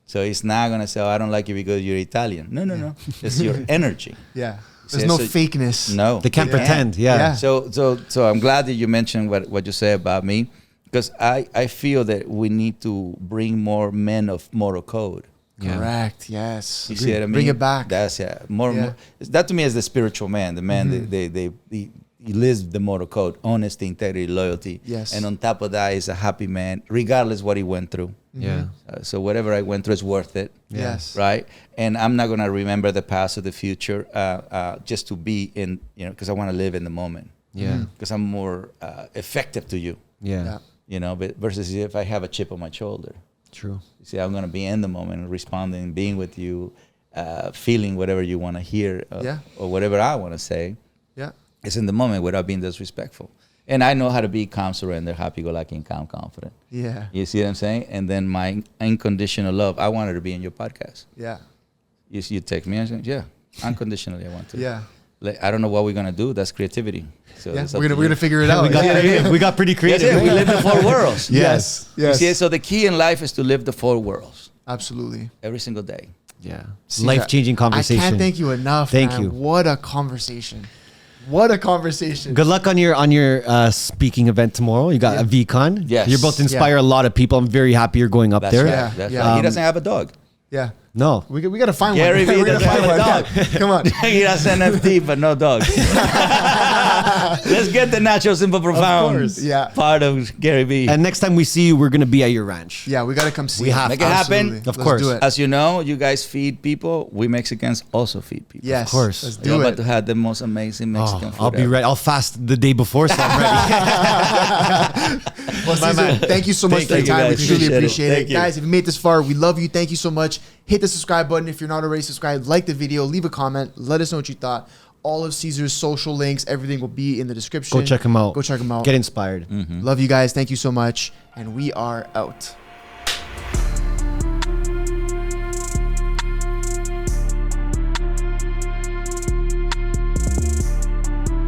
So it's not going to say, oh, I don't like you because you're Italian. No. It's your energy. Yeah. There's no fakeness. No. They can't pretend. Yeah. So I'm glad that you mentioned what you say about me, because I feel that we need to bring more men of moral code. Correct. Yes. You see what I mean? Bring it back. That's more. That to me is the spiritual man. The man he lives the moral code: honesty, integrity, loyalty. Yes. And on top of that, is a happy man, regardless what he went through. Yeah. So whatever I went through is worth it. Yes. Right. And I'm not gonna remember the past or the future just to be in, because I want to live in the moment. Yeah. Because I'm more effective to you. Yeah. But versus if I have a chip on my shoulder. True. You see, I'm going to be in the moment, responding, being with you, feeling whatever you want to hear, or whatever I want to say. Yeah. It's in the moment without being disrespectful. And I know how to be calm, surrender, happy-go-lucky, and calm, confident. Yeah. You see what I'm saying? And then my unconditional love, I wanted to be in your podcast. Yeah. You take me and say, yeah, unconditionally I want to. Yeah. I don't know what we're going to do. That's creativity. So Yeah. We're gonna figure it out. We got pretty creative. Yes, we live the four worlds. Yes. You see, so the key in life is to live the four worlds. Absolutely. Every single day. Yeah. See, Life-changing conversation. I can't thank you enough. Thank man. you. What a conversation. What a conversation. Good luck on your speaking event tomorrow. You got a VCon. Yes. You're both inspire a lot of people. I'm very happy you're going up That's there. right. Yeah, That's yeah. right. He doesn't have a dog. Yeah. No. We got to find Gary one. Vee We're gonna doesn't find have one. a dog. Come on. He has NFT, but no dogs. Let's get the natural, simple, profound course, yeah. part of Gary Vee. And next time we see you, we're gonna be at your ranch. Yeah, we got to come see. We have Make it happen. Absolutely. Of Let's course. do it. As you know, you guys feed people. We Mexicans also feed people. Yes. Of course. Let's We're do about it. to have the most amazing Mexican food I'll be ever. ready. I'll fast the day before, so I'm ready. Well, Cesar, thank you so much for your Thank you, time. We guys. truly Appreciate it. appreciate it. Thank you. Guys, if you made this far, we love you. Thank you so much. Hit the subscribe button if you're not already subscribed. Like the video. Leave a comment. Let us know what you thought. All of Cesar's social links, everything will be in the description. Go check him out. Go check him out. Get inspired. Love you guys. Thank you so much. And we are out.